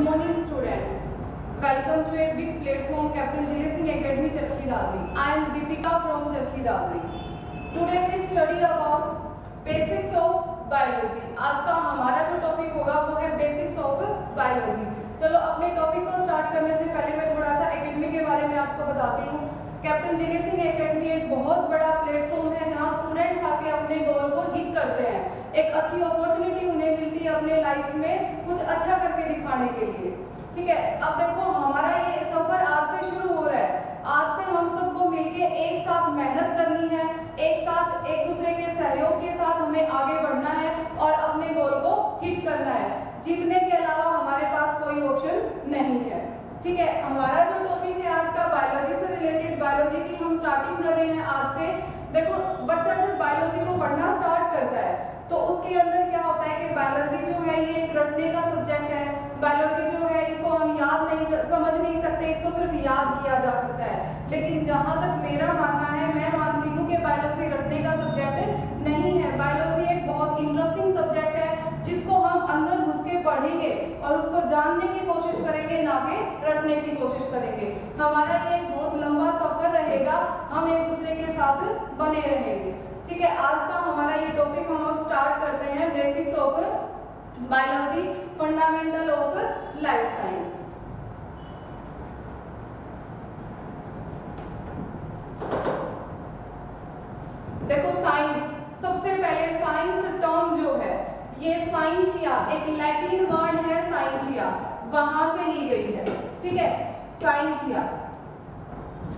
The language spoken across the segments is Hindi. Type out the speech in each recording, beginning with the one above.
morning students. Welcome to a big platform Captain Jile Singh Academy Charkhi Dadri. I am Deepika from Charkhi Dadri. Today we study about basics of biology. आज का हमारा जो टॉपिक होगा वो है बेसिक्स ऑफ बायोलॉजी। चलो अपने टॉपिक को स्टार्ट करने से पहले मैं थोड़ा सा एकेडमी के बारे में आपको बताती हूँ। कैप्टन जिले सिंह एकेडमी एक बहुत बड़ा प्लेटफॉर्म है जहाँ स्टूडेंट्स आके अपने गोल को हिट करते हैं। एक अच्छी अपॉर्चुनिटी उन्हें मिलती है अपने लाइफ में कुछ अच्छा करके दिखाने के लिए। ठीक है, अब देखो हमारा ये सफर आज से शुरू हो रहा है। आज से हम सबको मिलके एक साथ मेहनत करनी है, एक साथ एक दूसरे के सहयोग के साथ हमें आगे बढ़ना है और अपने गोल को हिट करना है। जीतने के अलावा हमारे पास कोई ऑप्शन नहीं है। ठीक है, हमारा जो टॉपिक है आज का बायोलॉजी से रिलेटेड, बायोलॉजी की हम स्टार्टिंग कर रहे हैं आज से। देखो बच्चा जब बायोलॉजी को पढ़ना स्टार्ट करता है तो उसके अंदर क्या होता है कि बायोलॉजी जो है ये एक रटने का सब्जेक्ट है। बायोलॉजी जो है इसको हम याद नहीं समझ नहीं सकते, इसको सिर्फ याद किया जा सकता है। लेकिन जहाँ तक मेरा मानना है, मैं मानती हूँ कि बायोलॉजी रटने का सब्जेक्ट नहीं है। बायोलॉजी एक बहुत इंटरेस्टिंग सब्जेक्ट है जिसको हम अंदर घुस के पढ़ेंगे और उसको जानने की कोशिश करेंगे, ना कि रटने की कोशिश करेंगे। हमारा ये एक बहुत लंबा सफर रहेगा, हम एक दूसरे के साथ बने रहेंगे। ठीक है, आज का हमारा ये टॉपिक हम अब स्टार्ट करते हैं, basics of biology, fundamental of life science. देखो साइंस, सबसे पहले साइंस टर्म जो है ये साइंसिया, एक लैटिन वर्ड है साइंसिया, वहां से ली गई है। ठीक है, साइंसिया।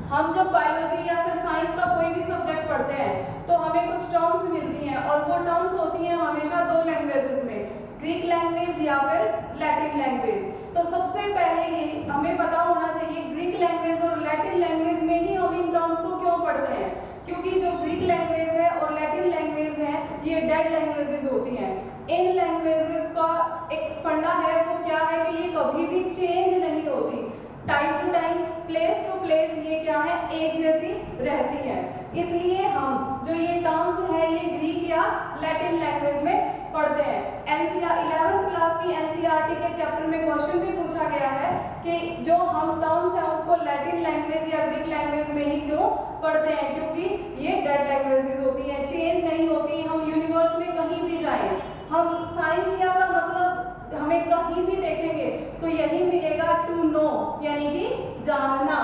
हम जब बायोलॉजी या फिर साइंस का कोई भी सब्जेक्ट पढ़ते हैं तो हमें कुछ टर्म्स मिलती हैं और वो टर्म्स होती हैं हमेशा दो लैंग्वेजेस में, ग्रीक लैंग्वेज या फिर लैटिन लैंग्वेज। तो सबसे पहले यही हमें पता होना चाहिए, ग्रीक लैंग्वेज और लैटिन लैंग्वेज में ही हम इन टर्म्स को क्यों पढ़ते हैं, क्योंकि जो ग्रीक लैंग्वेज है और लैटिन लैंग्वेज है ये डेड लैंग्वेजेस होती हैं। इन लैंग्वेजेस का एक फंडा है, वो क्या है कि ये कभी भी चेंज नहीं होती, time to time, place to place ये क्या है, एक जैसी रहती है। इसलिए हम जो ये टर्म्स है ये ग्रीक या लैटिन लैंग्वेज में पढ़ते हैं। एनसीईआरटी 11th क्लास की एनसीईआरटी के चैप्टर में क्वेश्चन भी पूछा गया है कि जो हम टर्म्स हैं उसको लैटिन लैंग्वेज या ग्रीक लैंग्वेज में ही क्यों पढ़ते हैं, क्योंकि ये डेड लैंग्वेजेस होती हैं, चेंज नहीं होती। हम यूनिवर्स में कहीं भी जाएं, हम साइंसिया का मतलब हमें कहीं भी देखेंगे तो यही मिलेगा, टू नो यानी कि जानना,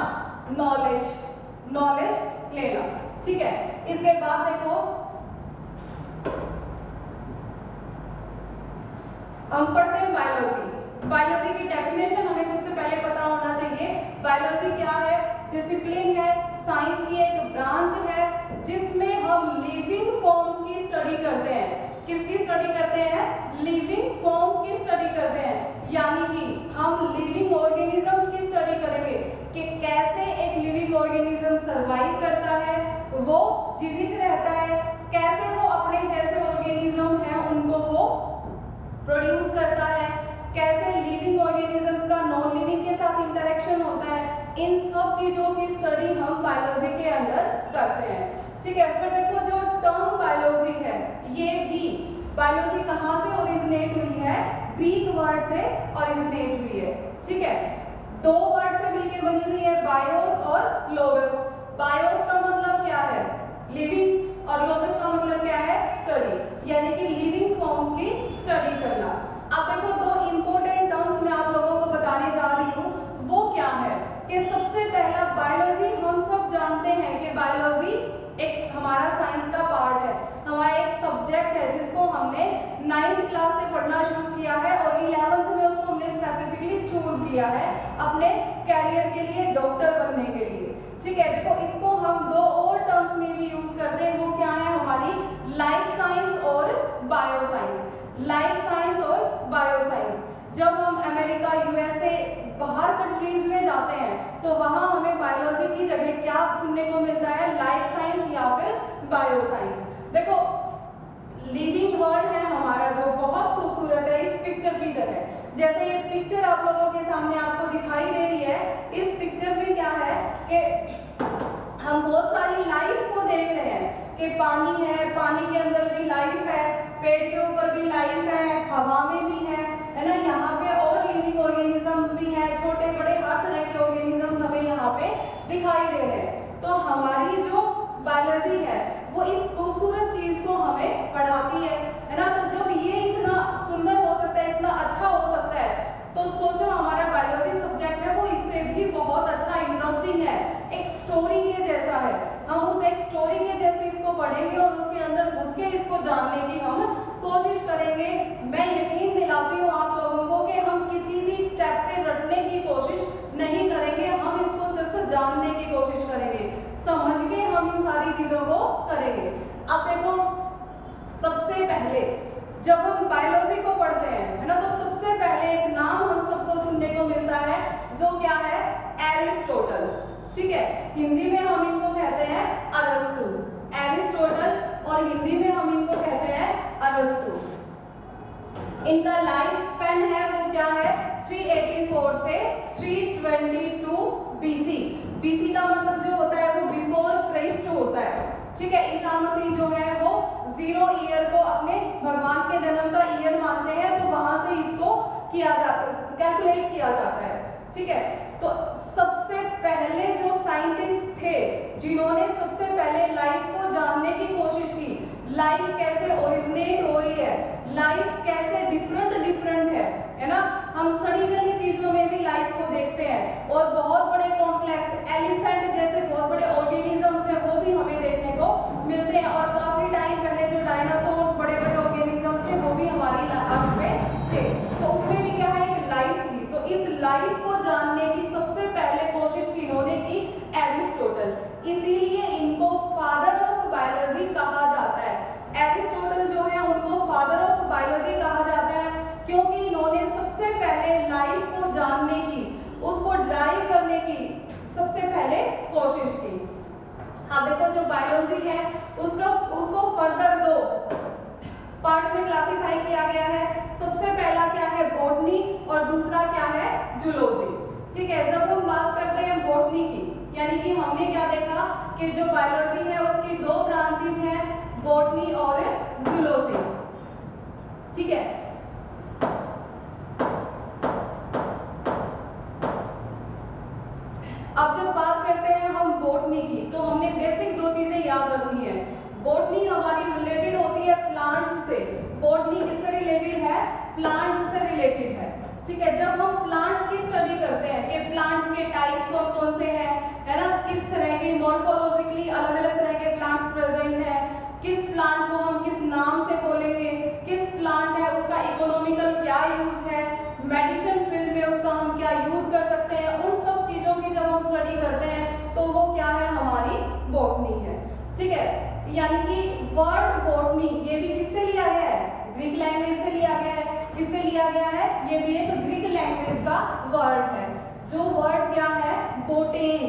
नॉलेज, नॉलेज लेना। ठीक है, इसके बाद देखो हम पढ़ते हैं बायोलॉजी। बायोलॉजी की डेफिनेशन हमें सबसे पहले पता होना चाहिए। बायोलॉजी क्या है, डिसिप्लिन है, साइंस की एक ब्रांच है जिसमें हम लिविंग फॉर्म्स की स्टडी करते हैं। किसकी स्टडी करते हैं, लिविंग फॉर्म्स की स्टडी करते हैं, यानी कि हम लिविंग ऑर्गेनिजम्स की स्टडी करेंगे कि कैसे एक लिविंग ऑर्गेनिज्म सर्वाइव करता है, वो जीवित रहता है, कैसे वो अपने जैसे ऑर्गेनिज्म हैं उनको वो प्रोड्यूस करता है, कैसे लिविंग ऑर्गेनिजम्स का नॉन लिविंग के साथ इंटरेक्शन होता है। इन सब चीजों की स्टडी हम बायोलॉजी के अंदर करते हैं। ठीक है, फिर देखो जो टर्म बायोलॉजी है ये भी, बायोलॉजी कहाँ से ओरिजिनेट हुई है, ग्रीक वर्ड से ओरिजिनेट हुई है। ठीक है, दो वर्ड से मिलकर बनी हुई है, बायोस और लोगस। बायोस का मतलब क्या है, लिविंग, और लोगस का मतलब क्या है, स्टडी, यानी कि लिविंग फॉर्म्स की स्टडी करना। अब देखो दो इंपॉर्टेंट टर्म्स मैं आप लोगों को बताने जा रही हूँ, वो क्या है कि सबसे पहला बायोलॉजी, हम सब जानते हैं कि बायोलॉजी एक हमारा साइंस का पार्ट है, हमारा एक सब्जेक्ट है जिसको हमने 9th क्लास से पढ़ना शुरू किया है और 11th में उसको हमने स्पेसिफिकली चूज किया है अपने कैरियर के लिए, डॉक्टर बनने के लिए। ठीक है, देखो इसको हम दो और टर्म्स में भी यूज करते हैं, वो क्या है, हमारी लाइफ साइंस और बायो साइंस। लाइफ साइंस और बायो साइंस, जब हम अमेरिका, यूएसए, बाहर कंट्रीज में जाते हैं तो वहां हमें बायोलॉजी की जगह क्या सुनने को मिलता है, लाइफ साइंस या फिर बायो साइंस। देखो लिविंग वर्ल्ड है हमारा जो बहुत खूबसूरत है, इस पिक्चर की तरह। जैसे ये पिक्चर आप लोगों के सामने आपको दिखाई दे रही है, इस पिक्चर में क्या है कि हम बहुत सारी लाइफ को देख रहे हैं कि पानी है, पानी के अंदर भी लाइफ है, पेड़ के ऊपर भी लाइफ है, हवा में भी है ना, यहाँ पे और लिविंग ऑर्गेनिज्म जानने की हम कोशिश करेंगे। मैं यकीन दिलाती हूँ आप लोगों को कि हम किसी भी स्टेप पे रटने की कोशिश नहीं करेंगे, हम इसको सिर्फ जानने की कोशिश करेंगे, समझ के हम इन सारी चीजों को करेंगे। अब देखो, सबसे पहले जब हम बायोलॉजी को पढ़ते हैं, है ना, तो सबसे पहले एक नाम हम सबको सुनने को मिलता है, जो क्या है, एरिस्टोटल। ठीक है, हिंदी में हम इनको कहते हैं अरस्तु। एरिस्टोटल, और हिंदी में हम इनको कहते हैं अरस्तु। इनका लाइफ स्पैन है वो क्या है, 384 से 322 बीसी। बीसी का मतलब जो होता है वो बिफोर क्राइस्ट होता है। ठीक है, ईसा मसीह जो है वो 0 ईयर को अपने भगवान के जन्म का ईयर मानते हैं, तो वहां से इसको किया जाता है, कैलकुलेट किया जाता है। ठीक है, तो सबसे पहले जो साइंटिस्ट थे जिन्होंने सबसे पहले लाइफ को जानने की कोशिश की, लाइफ कैसे ओरिजिनेट हो रही है, लाइफ कैसे डिफरेंट है ना। हम स्टडी गई चीजों में भी लाइफ को देखते हैं, और बहुत बड़े कॉम्प्लेक्स एलिफेंट जैसे बहुत बड़े ऑर्गेनिजम्स हैं वो भी हमें देखने को मिलते हैं, और काफी टाइम पहले जो डायनासोर्स बड़े बड़े ऑर्गेनिजम्स थे वो भी हमारी अर्थ में थे, तो उसमें भी क्या है, एक लाइफ थी। तो इस लाइफ को जानने की सबसे पहले कोशिश इन्होंने की एरिस्टोटल, इसीलिए इनको फादर ऑफ बायोलॉजी कहा जाता है। एरिस्टोटल जो है उनको फादर ऑफ बायोलॉजी कहा जाता है, क्योंकि इन्होंने सबसे पहले लाइफ को जानने की, उसको ड्राइव करने की सबसे पहले कोशिश की। अब देखो, जो बायोलॉजी है उसको फर्दर 2 पार्ट में क्लासिफाई किया गया है। सबसे पहला क्या है, बॉटनी, और दूसरा क्या है, जूलॉजी। ठीक है, जब हम बात करते हैं बॉटनी की, यानी कि हमने क्या देखा कि जो बायोलॉजी है उसकी 2 ब्रांचेस हैं, बॉटनी और जूलॉजी। ठीक है, अब जब बात करते हैं हम बॉटनी की, तो हमने बेसिक 2 चीजें याद रखनी है। बॉटनी हमारी रिलेटेड होती है प्लांट्स से। बॉटनी किससे रिलेटेड है, प्लांट्स से रिलेटेड है। ठीक है, जब हम प्लांट्स की स्टडी करते हैं कि प्लांट्स के टाइप्स कौन कौन से हैं, है ना, किस तरह के मॉर्फोलॉजिकली अलग अलग तरह के प्लांट्स प्रेजेंट हैं, किस प्लांट को हम किस नाम से बोलेंगे, किस प्लांट है उसका इकोनॉमिकल क्या यूज है, मेडिसिन फील्ड में उसका हम क्या यूज कर सकते हैं, उन सब चीजों की जब हम स्टडी करते हैं तो वो क्या है, हमारी बॉटनी है। ठीक है, यानी कि वर्ड बॉटनी ये भी किससे लिया गया है, ग्रीक लैंग्वेज से लिया गया है। किससे लिया गया है, ये भी एक ग्रीक लैंग्वेज का वर्ड है। जो वर्ड क्या है, बोटेन,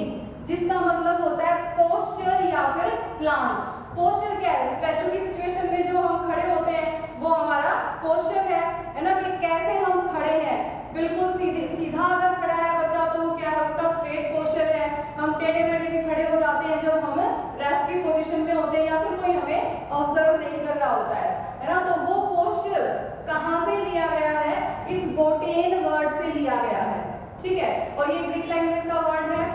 जिसका मतलब होता है पोस्चर या फिर प्लांट। पोस्चर क्या है, स्टैचू की सिचुएशन में जो हम खड़े होते हैं वो हमारा पोस्चर है ना, कि कैसे हम खड़े हैं। बिल्कुल सीधा अगर खड़ा है बच्चा तो वो क्या है, उसका स्ट्रेट पोस्चर है। हम टेढ़े मेढ़े भी खड़े हो जाते हैं जब हम रेस्ट की पोजीशन में होते हैं या फिर कोई हमें ऑब्जर्व नहीं कर रहा होता है ना। तो वो पोस्चर कहाँ से लिया गया है, इस बोटेन वर्ड से लिया गया है। ठीक है, और ये ग्रीक लैंग्वेज का वर्ड है।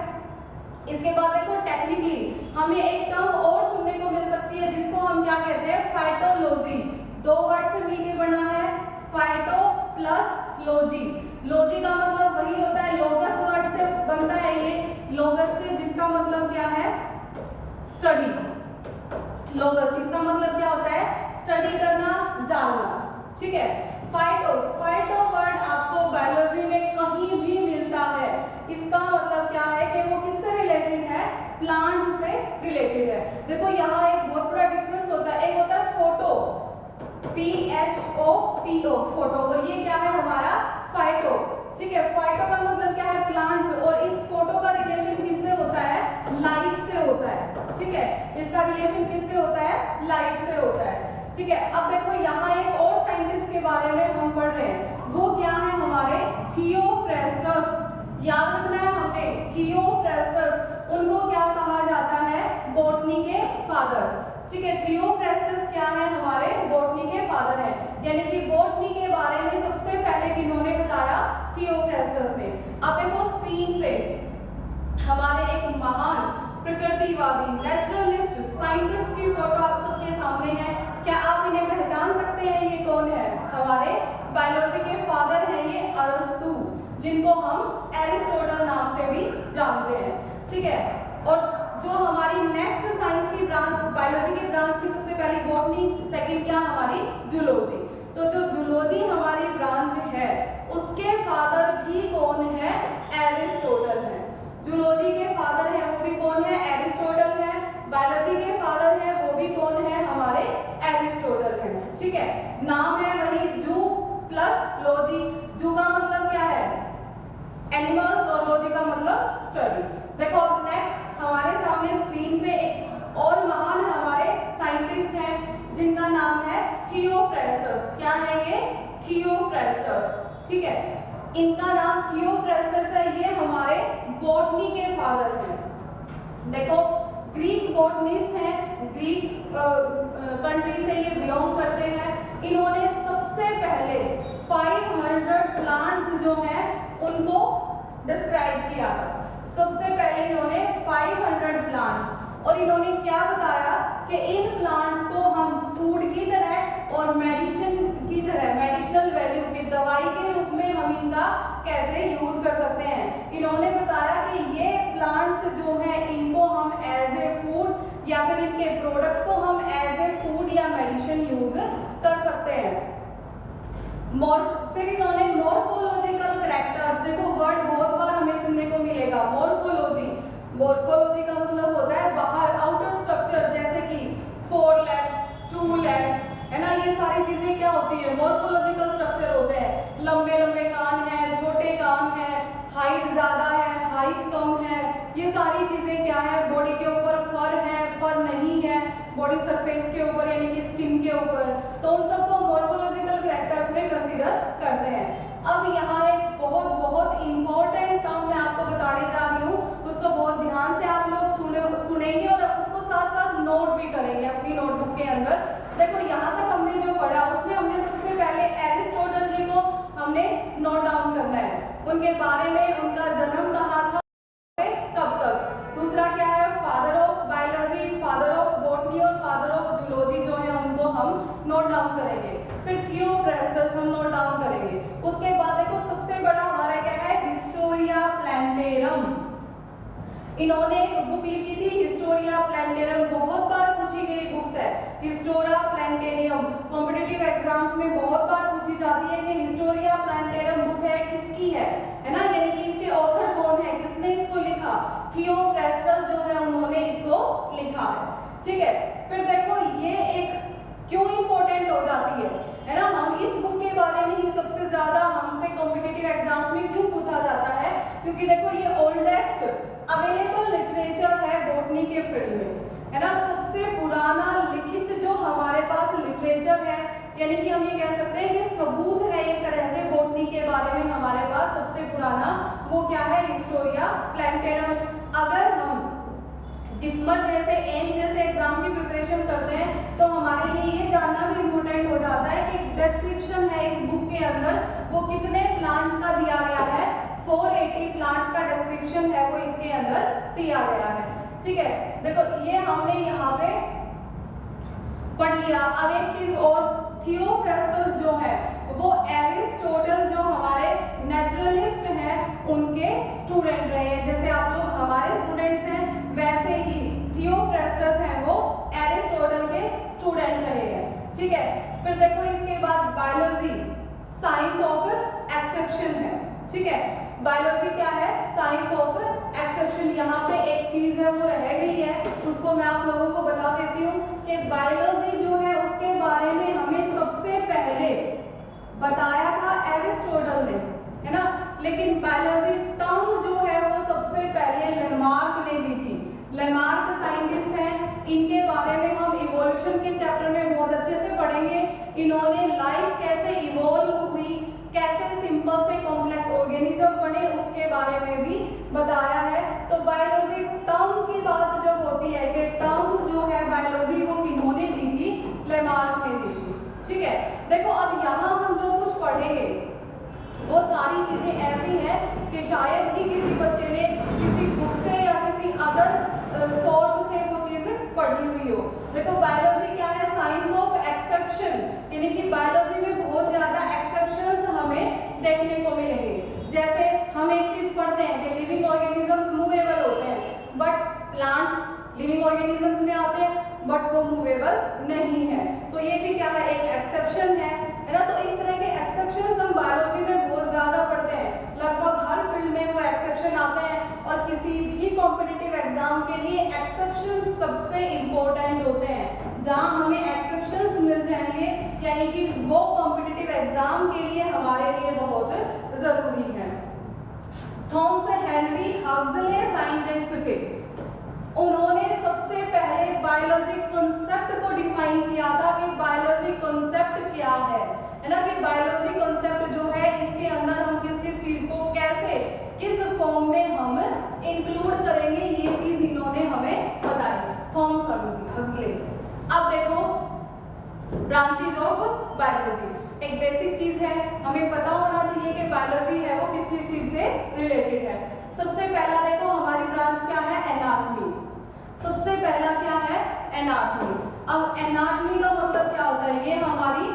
इसके बाद देखो, टेक्निकली हमें एक टर्म और सुनने को मिल सकती है जिसको हम क्या कहते हैं, फाइटोलॉजी। 2 वर्ड से मिलकर बना है, फाइटो प्लस लॉजी। लॉजी का मतलब वही होता है, लोगस वर्ड से बनता है ये, लोगस से, जिसका मतलब क्या है, स्टडी। लोगस, इसका मतलब क्या होता है, स्टडी करना, जानना। ठीक है, फाइटो वर्ड आपको बायोलॉजी में कहीं भी मिलता है। इसका मतलब क्या है कि वो किससे रिलेटेड है, प्लांट से रिलेटेड है। देखो यहाँ एक बहुत बड़ा डिफरेंस होता है, एक होता है फोटो, PHOTO, फोटो, और ये क्या है हमारा फाइटो। ठीक है, फाइटो का मतलब क्या है, प्लांट्स, और इस फोटो का रिलेशन किससे होता है, लाइट से होता है। ठीक है, इसका रिलेशन किससे होता है, लाइट से होता है। ठीक है, अब देखो यहाँ एक और साइंटिस्ट के बारे में हम पढ़ रहे हैं, वो क्या है, हमारे थियोफ्रेस्टस। याद रखना है हमने, थियोफ्रेस्टस, उनको क्या कहा जाता है, बॉटनी के फादर। ठीक है, थियोफ्रेस्टस क्या है, हमारे बॉटनी के फादर है, यानी कि बॉटनी के बारे में सबसे पहले किन्होंने बताया, थियोफ्रेस्टस ने। अब देखो स्क्रीन पे हमारे एक महान प्रकृतिवादी, नेचुरलिस्ट, साइंटिस्ट की फोटो आप सबके सामने है। क्या आप इन्हें पहचान सकते हैं, ये कौन है, हमारे बायोलॉजी के फादर हैं, ये अरस्तु, जिनको हम एरिस्टोटल नाम से भी जानते हैं। ठीक है, और जो हमारी नेक्स्ट साइंस की ब्रांच बायोलॉजी की ब्रांच थी, सबसे पहली बॉटनी, सेकंड क्या हमारी जूलॉजी। तो जो जूलॉजी हमारी ब्रांच है उसके फादर भी कौन है? एरिस्टोटल है। जूलॉजी के फादर हैं वो भी कौन है? एरिस्टोटल है। बायोलॉजी के फादर हैं वो भी कौन है? हमारे एरिस्टोटल है। ठीक है, नाम है वही जू प्लस लॉजी। जू का मतलब क्या है? एनिमल्स, और लॉजी का मतलब स्टडी। देखो नेक्स्ट हमारे सामने स्क्रीन पे एक और महान हमारे साइंटिस्ट हैं जिनका नाम है थियोफ्रेस्टस। क्या है ये? थियोफ्रेस्टस। ठीक है, इनका नाम थियोफ्रेस्टस है, ये हमारे बॉटनी के फादर हैं। देखो ग्रीक बॉटनिस्ट हैं, ग्रीक कंट्री से ये बिलोंग करते हैं। इन्होंने सबसे पहले 500 प्लांट्स जो हैं उनको डिस्क्राइब किया था। सबसे पहले इन्होंने 500 प्लांट्स, और इन्होंने क्या बताया कि इन प्लांट्स को हम फूड की तरह और मेडिसिन की तरह, मेडिसिनल वैल्यू की दवाई के रूप में हम इनका कैसे यूज कर सकते हैं। इन्होंने बताया कि ये प्लांट्स जो हैं इनको हम एज ए फूड या फिर इनके प्रोडक्ट को हम एज ए फूड या मेडिसिन यूज कर सकते हैं। फिर इन्होंने मॉर्फोलॉजिकल कैरेक्टर्स, देखो वर्ड बहुत बार हमें सुनने को मिलेगा मॉर्फोलॉजी। मॉर्फोलॉजी का मतलब होता है बाहर, आउटर स्ट्रक्चर, जैसे कि 4 लेग 2 लेग्स, है ना, ये सारी चीजें क्या होती है? मॉर्फोलॉजिकल स्ट्रक्चर होते हैं। लंबे लंबे कान हैं, छोटे कान हैं, हाइट ज्यादा है, हाइट कम है, ये सारी चीजें क्या है? बॉडी के ऊपर फर है, फर नहीं है, बॉडी सरफेस के ऊपर यानी कि स्किन के ऊपर, तो उन सबको मॉर्फोलॉजिकल कैरेक्टर्स में कंसीडर करते हैं। अब यहाँ एक बहुत बहुत इंपॉर्टेंट टर्म मैं आपको बताने जा रही हूँ, उसको बहुत ध्यान से आप लोग सुनेंगे और उसको साथ साथ नोट भी करेंगे अपनी नोटबुक के अंदर। देखो यहाँ तक हमने जो पढ़ा उसमें हमने सबसे पहले एरिस्टोटल जी को हमने नोट डाउन करना है, उनके बारे में, उनका जन्म कहाँ था, कब तक। दूसरा क्या है? Father of biology, father of botany और फादर ऑफ जूलॉजी जो है उनको हम नोट डाउन करेंगे। फिर थियोफ्रेस्टस हम नोट डाउन करेंगे। उसके बाद देखो सबसे बड़ा हमारा क्या है? हिस्टोरिया प्लैंटेरम। इन्होंने एक बुक लिखी थी हिस्टोरिया प्लैंटेरम, बहुत बार पूछी गई बुक्स है हिस्टोरिया प्लैंटेरियम, कॉम्पिटिटिव एग्जाम्स में बहुत बार पूछी जाती है कि हिस्टोरिया प्लैंटेरम बुक है किसकी है ना, यानी कि इसके ऑथर कौन है, किसने इसको लिखा? थियोफ्रेस्टस जो है उन्होंने इसको लिखा है। ठीक है, फिर देखो ये एक क्यों इंपॉर्टेंट हो जाती है ना, हम इस बुक के बारे में ही सबसे ज्यादा हमसे कॉम्पिटिटिव एग्जाम्स में क्यों पूछा जाता है, क्योंकि देखो ये ओल्डेस्ट अवेलेबल लिटरेचर है बॉटनी के फील्ड में, है ना, सबसे पुराना लिखित जो हमारे पास लिटरेचर है, यानी कि हम ये कह सकते हैं कि सबूत है एक तरह से बॉटनी के बारे में हमारे पास सबसे पुराना, वो क्या है? हिस्टोरिया प्लैंटेरम। अगर हम जिपमर जैसे, एम्स जैसे एग्जाम की प्रिपरेशन करते हैं तो हमारे लिए ये जानना भी इम्पोर्टेंट हो जाता है कि डिस्क्रिप्शन है इस बुक के अंदर वो कितने प्लांट्स का दिया गया है, 480 प्लांट्स का डिस्क्रिप्शन है वो इसके अंदर दिया गया है। ठीक है, देखो ये हमने यहाँ पे पढ़ लिया। अब एक चीज और, थियोफ्रेस्टस जो है वो एरिस्टोटल जो हमारे नेचुरलिस्ट हैं उनके स्टूडेंट रहे हैं, जैसे आप लोग हमारे स्टूडेंट्स हैं वैसे ही थियोफ्रेस्टस हैं वो एरिस्टोटल के स्टूडेंट रहे हैं। ठीक है, फिर देखो इसके बाद बायोलॉजी साइंस ऑफ एक्सेप्शन है। ठीक है, बायोलॉजी क्या है? Science of exception. यहाँ पे एक चीज है वो रह गई है, उसको मैं आप लोगों को बता देती हूँ कि बायोलॉजी जो है उसके बारे में हमें सबसे पहले बताया था एरिस्टोटल ने, है ना, लेकिन बायोलॉजी टर्म जो है वो सबसे पहले लेमार्क ने दी थी। लेमार्क साइंटिस्ट हैं, इनके बारे में हम इवोल्यूशन के चैप्टर में बहुत अच्छे से पढ़ेंगे। इन्होंने लाइफ कैसे इवॉल्व हुई, कैसे सिंपल से कॉम्प्लेक्स ऑर्गेनिज्म बने, उसके बारे में भी बताया है। तो बायोलॉजी टर्म की बात जब होती है कि टर्म जो है बायोलॉजी वो किन्होंने दी थी? लेमार्क ने दी थी। ठीक है, देखो अब यहाँ हम जो कुछ पढ़ेंगे वो सारी चीजें ऐसी हैं कि शायद ही किसी बच्चे ने किसी बुक से या किसी अदर सोर्स से वो चीज पढ़ी हुई हो। देखो बायोलॉजी क्या है? साइंस ऑफ एक्सेप्शन, यानी कि बायोलॉजी में बहुत ज्यादा एक्सेप्शंस हमें देखने को मिलेंगे। जैसे हम एक चीज पढ़ते हैं कि लिविंग ऑर्गेनिजम्स मूवेबल होते हैं, बट प्लांट्स ऑर्गेनिजम्स में आते हैं बट वो मूवेबल नहीं है। तो ये भी क्या है, एक एक्सेप्शन है ना। तो इस तरह के एक्सेप्शंस हम बायोलॉजी में बहुत ज्यादा पढ़ते हैं, लगभग हर फील्ड में वो एक्सेप्शन आते हैं और किसी भी कॉम्पिटिटिव एग्जाम के लिए एक्सेप्शन सबसे इंपॉर्टेंट होते हैं। जहां हमें एक्सेप्शंस मिल जाएंगे यानी कि वो कॉम्पिटिटिव एग्जाम के लिए हमारे लिए बहुत जरूरी है। थॉमस हेनरी हक्सले साइंटिस्ट थे, उन्होंने सबसे पहले बायोलॉजी कॉन्सेप्ट को डिफाइन किया था कि बायोलॉजी कॉन्सेप्ट क्या है ना, कि बायोलॉजी कॉन्सेप्ट जो है इसके अंदर हम किस किस चीज को कैसे किस फॉर्म में हम इंक्लूड करेंगे, ये चीज इन्होंने हमें बताई, थॉमस हक्सले। अब देखो ब्रांचेज ऑफ बायोलॉजी, एक बेसिक चीज है, हमें पता होना चाहिए कि बायोलॉजी है वो किस किस चीज से रिलेटेड है। सबसे पहला देखो हमारी ब्रांच क्या है, एनाटॉमी। सबसे पहला क्या है, एनाटॉमी। अब एनाटॉमी का मतलब क्या होता है, ये हमारी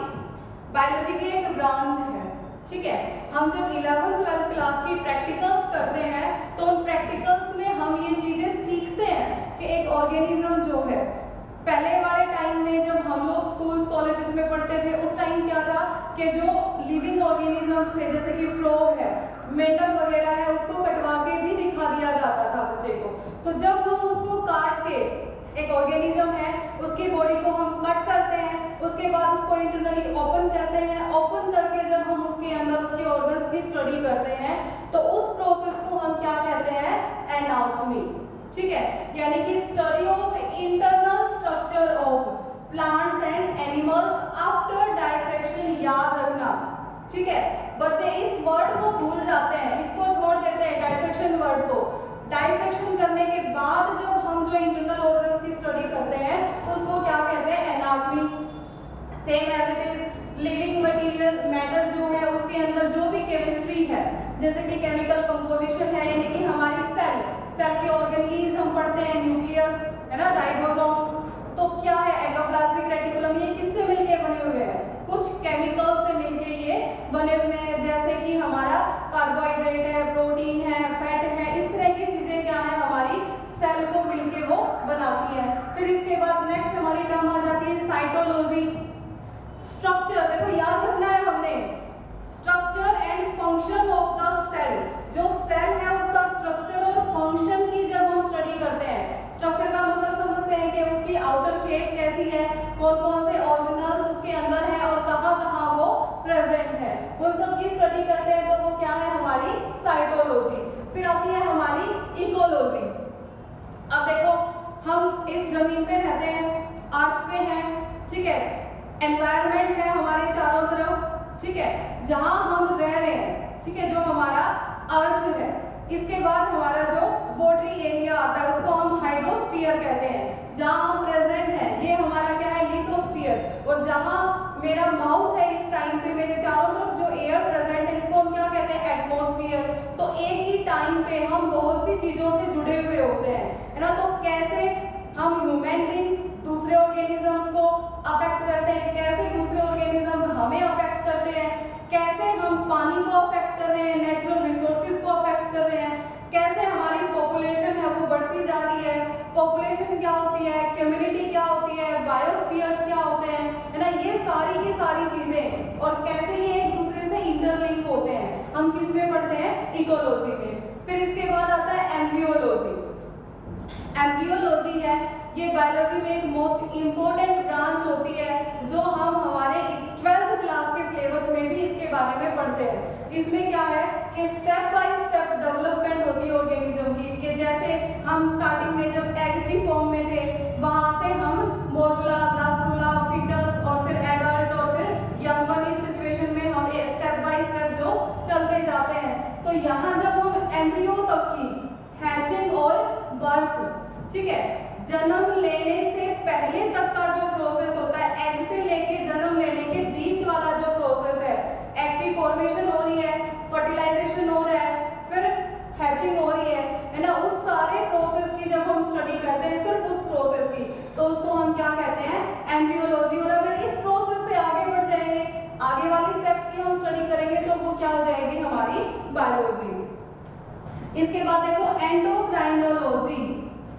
बायोलॉजी की एक ब्रांच है, ठीक है। हम जब 11th-12th क्लास की प्रैक्टिकल्स करते हैं तो उन प्रैक्टिकल्स में हम ये चीजें सीखते हैं कि एक ऑर्गेनिज्म जो है, पहले वाले टाइम में जब हम लोग स्कूल्स कॉलेजेस में पढ़ते थे उस टाइम क्या था कि जो लिविंग ऑर्गेनिजम्स थे जैसे कि फ्रॉग है, मेंढक वगैरह है, उसको कटवा के भी दिखा दिया जाता था बच्चे को। तो जब हम उसको काट के, एक ऑर्गेनिज्म है उसकी बॉडी को हम कट करते हैं, उसके बाद उसको इंटरनली ओपन करते हैं, ओपन करके जब हम उसके अंदर उसके ऑर्गन्स की स्टडी करते हैं तो उस प्रोसेस को हम क्या कहते हैं, एनाटॉमी, ठीक है। यानी कि study of internal structure of plants and animals after dissection, याद रखना, ठीक है। बच्चे इस वर्ड को भूल जाते हैं, इसको छोड़ देते हैं डाइसेक्शन वर्ड को। डाइसेक्शन करने के बाद जब हम जो इंटरनल ऑर्गन्स की स्टडी करते हैं उसको क्या कहते हैं, anatomy. Same as it is living material matter जो है उसके अंदर जो भी केमिस्ट्री है, जैसे कि केमिकल कंपोजिशन है, यानी कि हमारी सेल के ऑर्गेनेल्स हम पढ़ते हैं, न्यूक्लियस है ना, राइबोसोम्स, तो क्या है एंडोप्लाज्मिक रेटिकुलम, ये किससे मिलके बने हुए हैं, कुछ केमिकल से मिलके ये बने हुए हैं, जैसे कि हमारा कार्बोहाइड्रेट है, प्रोटीन है, फैट है, इस तरह की चीजें क्या है हमारी सेल को मिलके वो बनाती है। फिर इसके बाद नेक्स्ट हमारी टर्म आ जाती है साइटोलॉजी। स्ट्रक्चर, देखो याद रखना है हमने, structure and function of the cell, जो सेल है उसका स्ट्रक्चर और फंक्शन की जब हम स्टडी करते हैं, स्ट्रक्चर का मतलब समझते हैं कि उसकी आउटर शेप कैसी है, कौन कौन से ऑर्गेनल्स उसके अंदर है और कहाँ कहाँ वो प्रेजेंट है, उन सब की स्टडी करते हैं तो वो क्या है हमारी साइटोलॉजी। फिर आती है हमारी इकोलॉजी। अब देखो हम इस जमीन पे रहते हैं, अर्थ पे हैं, ठीक है, एनवायरनमेंट है हमारे चारों तरफ, ठीक है, जहां हम रह रहे हैं, ठीक है, जो हमारा अर्थ है। इसके बाद हमारा जो वाटरी एरिया आता है उसको हम हाइड्रोस्फीयर कहते हैं, जहां हम प्रेजेंट हैं ये हमारा क्या है, लिथोस्फीयर। और जहां मेरा माउथ है इस टाइम पे, मेरे चारों तरफ जो एयर प्रेजेंट है इसको हम क्या कहते हैं, एटमॉस्फेयर। तो एक ही टाइम पे हम बहुत सी चीजों से जुड़े हुए होते हैं, है ना। तो कैसे हम ह्यूमन बींग्स दूसरे ऑर्गेनिजम्स को अफेक्ट करते हैं, कैसे दूसरे ऑर्गेनिजम्स हमें अफेक्ट करते हैं, कैसे हम पानी को अफेक्ट कर रहे हैं, नेचुरल रिसोर्सेज को अफेक्ट कर रहे हैं, कैसे हमारी पॉपुलेशन है वो बढ़ती जा रही है, पॉपुलेशन क्या होती है, कम्युनिटी क्या होती है, बायोस्फीयर्स क्या होते हैं, है ना, ये सारी की सारी चीजें, और कैसे ये एक दूसरे से इंटरलिंक होते हैं, हम किस में पढ़ते हैं, इकोलॉजी में। फिर इसके बाद आता है एम्ब्रियोलॉजी। एम्ब्रियोलॉजी है ये बायोलॉजी में एक मोस्ट इम्पोर्टेंट ब्रांच होती है जो हम हमारे 12th क्लास के सिलेबस में भी इसके बारे में पढ़ते हैं। इसमें क्या है कि स्टेप बाय स्टेप डेवलपमेंट होती है ऑर्गेनिज्म की, कि जैसे हम स्टार्टिंग में जब एग की फॉर्म में थे वहां से हम मोरुला, ब्लास्टुला, फिटस और फिर एडल्ट और फिर यंग वन, इस सिचुएशन में हम स्टेप बाय स्टेप जो चलते जाते हैं। तो यहाँ जब हम एम्ब्रियो तक की हैचिंग और बर्थ, ठीक है, जन्म लेने से पहले तक का जो प्रोसेस होता है, एग से लेके जन्म लेने के बीच वाला जो प्रोसेस है, एग की फॉर्मेशन हो रही है, फर्टिलाइजेशन हो रहा है, फिर हैचिंग हो रही है ना, उस सारे प्रोसेस की जब हम स्टडी करते हैं, सिर्फ उस प्रोसेस की, तो उसको हम क्या कहते हैं, एम्ब्रियोलॉजी। और अगर इस प्रोसेस से आगे बढ़ जाएंगे, आगे वाली स्टेप्स की हम स्टडी करेंगे तो वो क्या हो जाएगी हमारी बायोलॉजी। इसके बाद देखो एंडोक्राइनोलॉजी,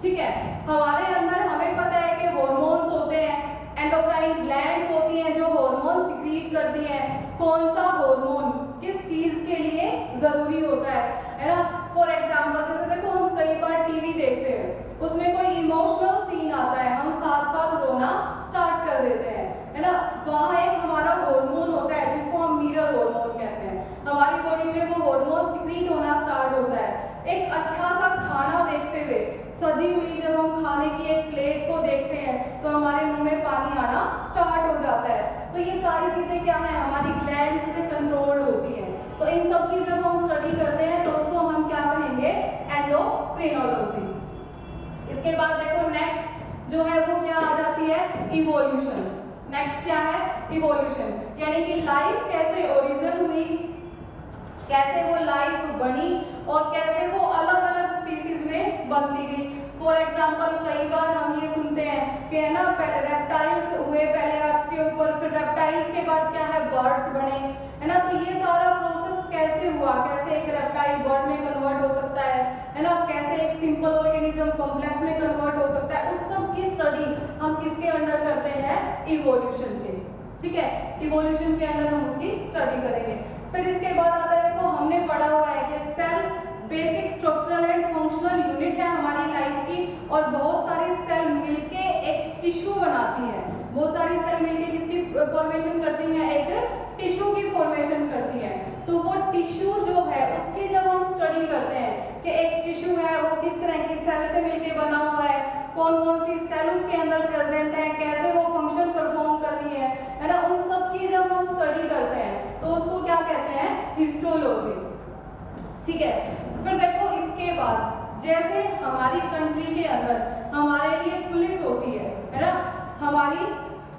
ठीक है। हमारे अंदर हमें पता है कि हॉर्मोन्स होते हैं, एंडोक्राइन ग्लैंड्स होती हैं जो हार्मोन सिक्रीट करती हैं। कौन सा हार्मोन किस चीज के लिए जरूरी होता है ना। फॉर एग्जांपल जैसे देखो हम कई बार टीवी देखते हैं, उसमें कोई इमोशनल सीन आता है, हम साथ साथ रोना स्टार्ट कर देते हैं, है ना। वहाँ एक हमारा हार्मोन होता है जिसको हम मिरर हार्मोन कहते हैं। हमारी बॉडी में वो हार्मोन सिक्रीट होना स्टार्ट होता है। एक अच्छा सा खाना देखते हुए, सजी हुई जब हम खाने की एक प्लेट को देखते हैं तो हमारे मुंह में पानी आना स्टार्ट हो जाता है। तो ये सारी चीजें क्या है, हमारी ग्लैंड्स से कंट्रोल्ड होती हैं। तो इन सब की जब हम स्टडी करते हैं तो उसको हम क्या कहेंगे, एंडोक्रिनोलॉजी। इसके बाद देखो नेक्स्ट जो है वो क्या आ जाती है, इवोल्यूशन। नेक्स्ट क्या है, इवोल्यूशन, यानी कि लाइफ कैसे ओरिजिन हुई, कैसे वो लाइफ बनी और कैसे वो अलग अलग स्पीसीज में बनती गई। फॉर एग्जाम्पल कई बार हम ये सुनते हैं कि है ना रेप्टाइल्स हुए पहले अर्थ के ऊपर, फिर रेप्टाइल्स के बाद क्या है, बर्ड्स बने, है ना। तो ये सारा प्रोसेस कैसे हुआ, कैसे एक रेप्टाइल बर्ड में कन्वर्ट हो सकता है ना, कैसे एक सिंपल ऑर्गेनिज्म कॉम्प्लेक्स में कन्वर्ट हो सकता है, उस सब की स्टडी हम किसके अंडर करते हैं, इवोल्यूशन के। ठीक है, इवोल्यूशन के अंडर हम उसकी स्टडी करेंगे। फिर इसके बाद आता है, देखो हमने पढ़ा हुआ है कि cell basic structural and functional unit है हमारी लाइफ की, और बहुत सारी सेल मिलके एक टिश्यू बनाती है। बहुत सारी सेल मिलके किसकी फॉर्मेशन करती हैं, एक टिश्यू की फॉर्मेशन करती है। तो वो टिश्यू जो है उसकी जब हम स्टडी करते हैं कि एक टिश्यू है वो किस तरह की सेल से मिलके बना हुआ है, कौन कौन सी सेल उसके अंदर प्रेजेंट है, कैसे वो फंक्शन परफॉर्म कर रही है ना, उन सब की जब हम स्टडी करते हैं तो उसको क्या कहते हैं, हिस्टोलॉजी। ठीक है। फिर देखो इसके बाद जैसे हमारी कंट्री के अंदर हमारे लिए पुलिस होती है ना, हमारी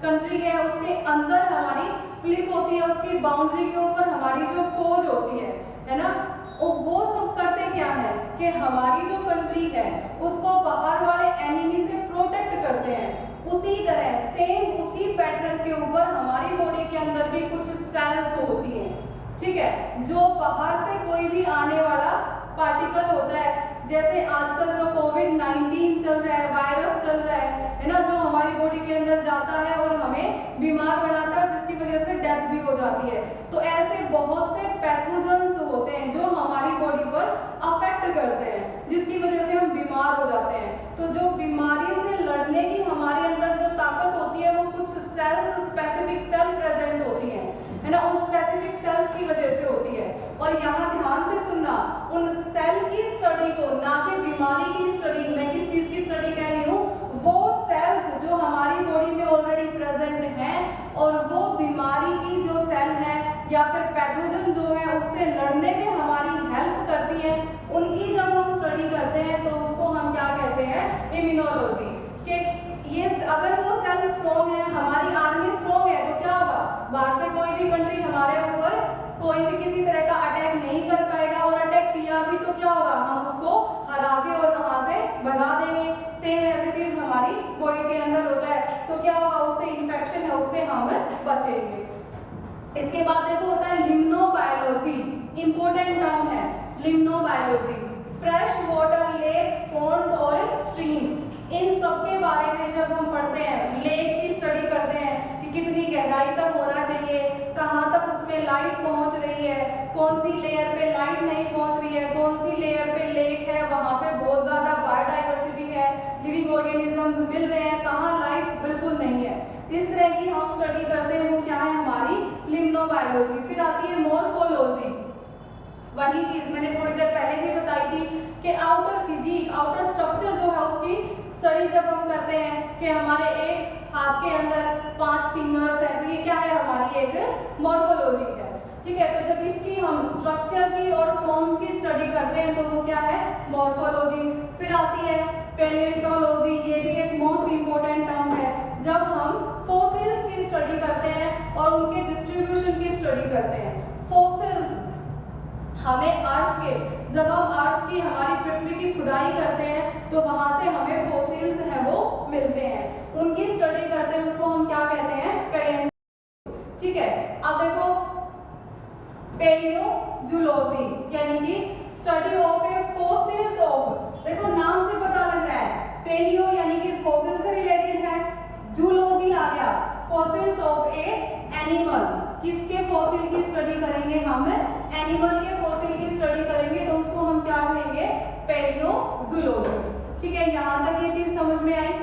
कंट्री है उसके अंदर हमारी पुलिस होती है, उसकी बाउंड्री के ऊपर हमारी जो फौज होती है ना, वो सब करते क्या है कि हमारी जो कंट्री है उसको बाहर वाले एनिमी से प्रोटेक्ट करते हैं। उसी तरह सेम उसी पैटर्न के ऊपर हमारी बॉडी के अंदर भी कुछ सेल्स होती हैं, ठीक है, जो बाहर से कोई भी आने वाला पार्टिकल होता है, जैसे आजकल जो कोविड-19 चल रहा है, वायरस चल रहा है ना, जो हमारी बॉडी के अंदर जाता है और हमें बीमार बनाता है और जिसकी वजह से डेथ भी हो जाती है। तो ऐसे बहुत से पैथोजेंस होते हैं जो हमारी बॉडी पर अफेक्ट करते हैं, जिसकी वजह से हम बीमार हो जाते हैं। तो जो बीमारी से लड़ने की हमारे अंदर जो ताकत होती है वो कुछ सेल्स, स्पेसिफिक सेल प्रेजेंट होती है ना, उन स्पेसिफिक सेल्स की वजह से होती है। और यहाँ ध्यान से सुनना, उन सेल की स्टडी को, ना कि बीमारी की स्टडी, मैं किस चीज की स्टडी कह रही हूँ, वो सेल्स जो हमारी बॉडी में ऑलरेडी प्रेजेंट हैं और वो बीमारी की जो सेल है या फिर पैथोजन जो है उससे लड़ने में हमारी हेल्प करती है, उनकी जब हम स्टडी करते हैं तो उसको हम क्या कहते हैं, इम्यूनोलॉजी। कि ये अगर वो सेल स्ट्रॉन्ग है, हमारी आर्मी स्ट्रॉन्ग है, तो क्या होगा, बाहर से कोई भी कंट्री हमारे ऊपर कोई भी किसी तरह का अटैक नहीं कर पाएगा, और अटैक किया भी तो क्या होगा, हम उसको हरा के और वहां से भगा देंगे। सेम एज इट इज हमारी बॉडी के अंदर होता है, तो क्या होगा, उससे इंफेक्शन है उससे हम बचेंगे। इसके बाद देखो होता है लिम्नोबायोलॉजी, इंपॉर्टेंट टर्म है लिम्नोबायोलॉजी। फ्रेश वाटर लेक्स, पॉन्ड्स और स्ट्रीम, इन सब के बारे में जब हम पढ़ते हैं, लेक की स्टडी करते हैं कि कितनी गहराई तक होना चाहिए, कहाँ तक उसमें लाइट पहुँच रही है, कौन सी लेयर पे लाइट नहीं पहुँच रही है, कौन सी लेयर पे लेक है, वहाँ पे बहुत ज़्यादा बायोडाइवर्सिटी है, लिविंग ऑर्गेनिजम्स मिल रहे हैं, कहाँ लाइफ बिल्कुल नहीं है, इस तरह की हम स्टडी करते हैं, वो क्या है, हमारी लिम्नोबायोलॉजी। फिर आती है मॉर्फोलॉजी, वही चीज मैंने थोड़ी देर पहले भी बताई थी कि आउटर फिजिक, आउटर स्ट्रक्चर जो है उसकी स्टडी जब हम करते हैं कि हमारे एक हाथ के अंदर 5 फिंगर्स हैं, तो ये क्या है, हमारी एक मॉर्फोलॉजी है। ठीक है, तो जब इसकी हम स्ट्रक्चर की और फॉर्म्स की स्टडी करते हैं तो वो क्या है, मॉर्फोलॉजी। फिर आती है पैलियोंटोलॉजी, ये भी एक मोस्ट इंपॉर्टेंट टर्म है, जब हम फॉसिल्स की स्टडी करते हैं और उनके डिस्ट्रीब्यूशन की स्टडी करते हैं। फॉसिल्स हमें अर्थ के, जब हम अर्थ की, हमारी पृथ्वी की खुदाई करते हैं तो वहां से हमें फॉसिल्स हैं वो मिलते हैं, उनकी स्टडी करते हैं, उसको हम क्या कहते हैं, पैलियोंटोलॉजी। ठीक है, अब देखो पैलियोजूलॉजी यानी कि study of A fossils of, देखो नाम से पता लग रहा है हम एनिमल के फॉसिल की स्टडी करेंगे तो उसको हम क्या कहेंगे, पैलियोजूलॉजी। ठीक है, यहाँ तक ये चीज समझ में आई।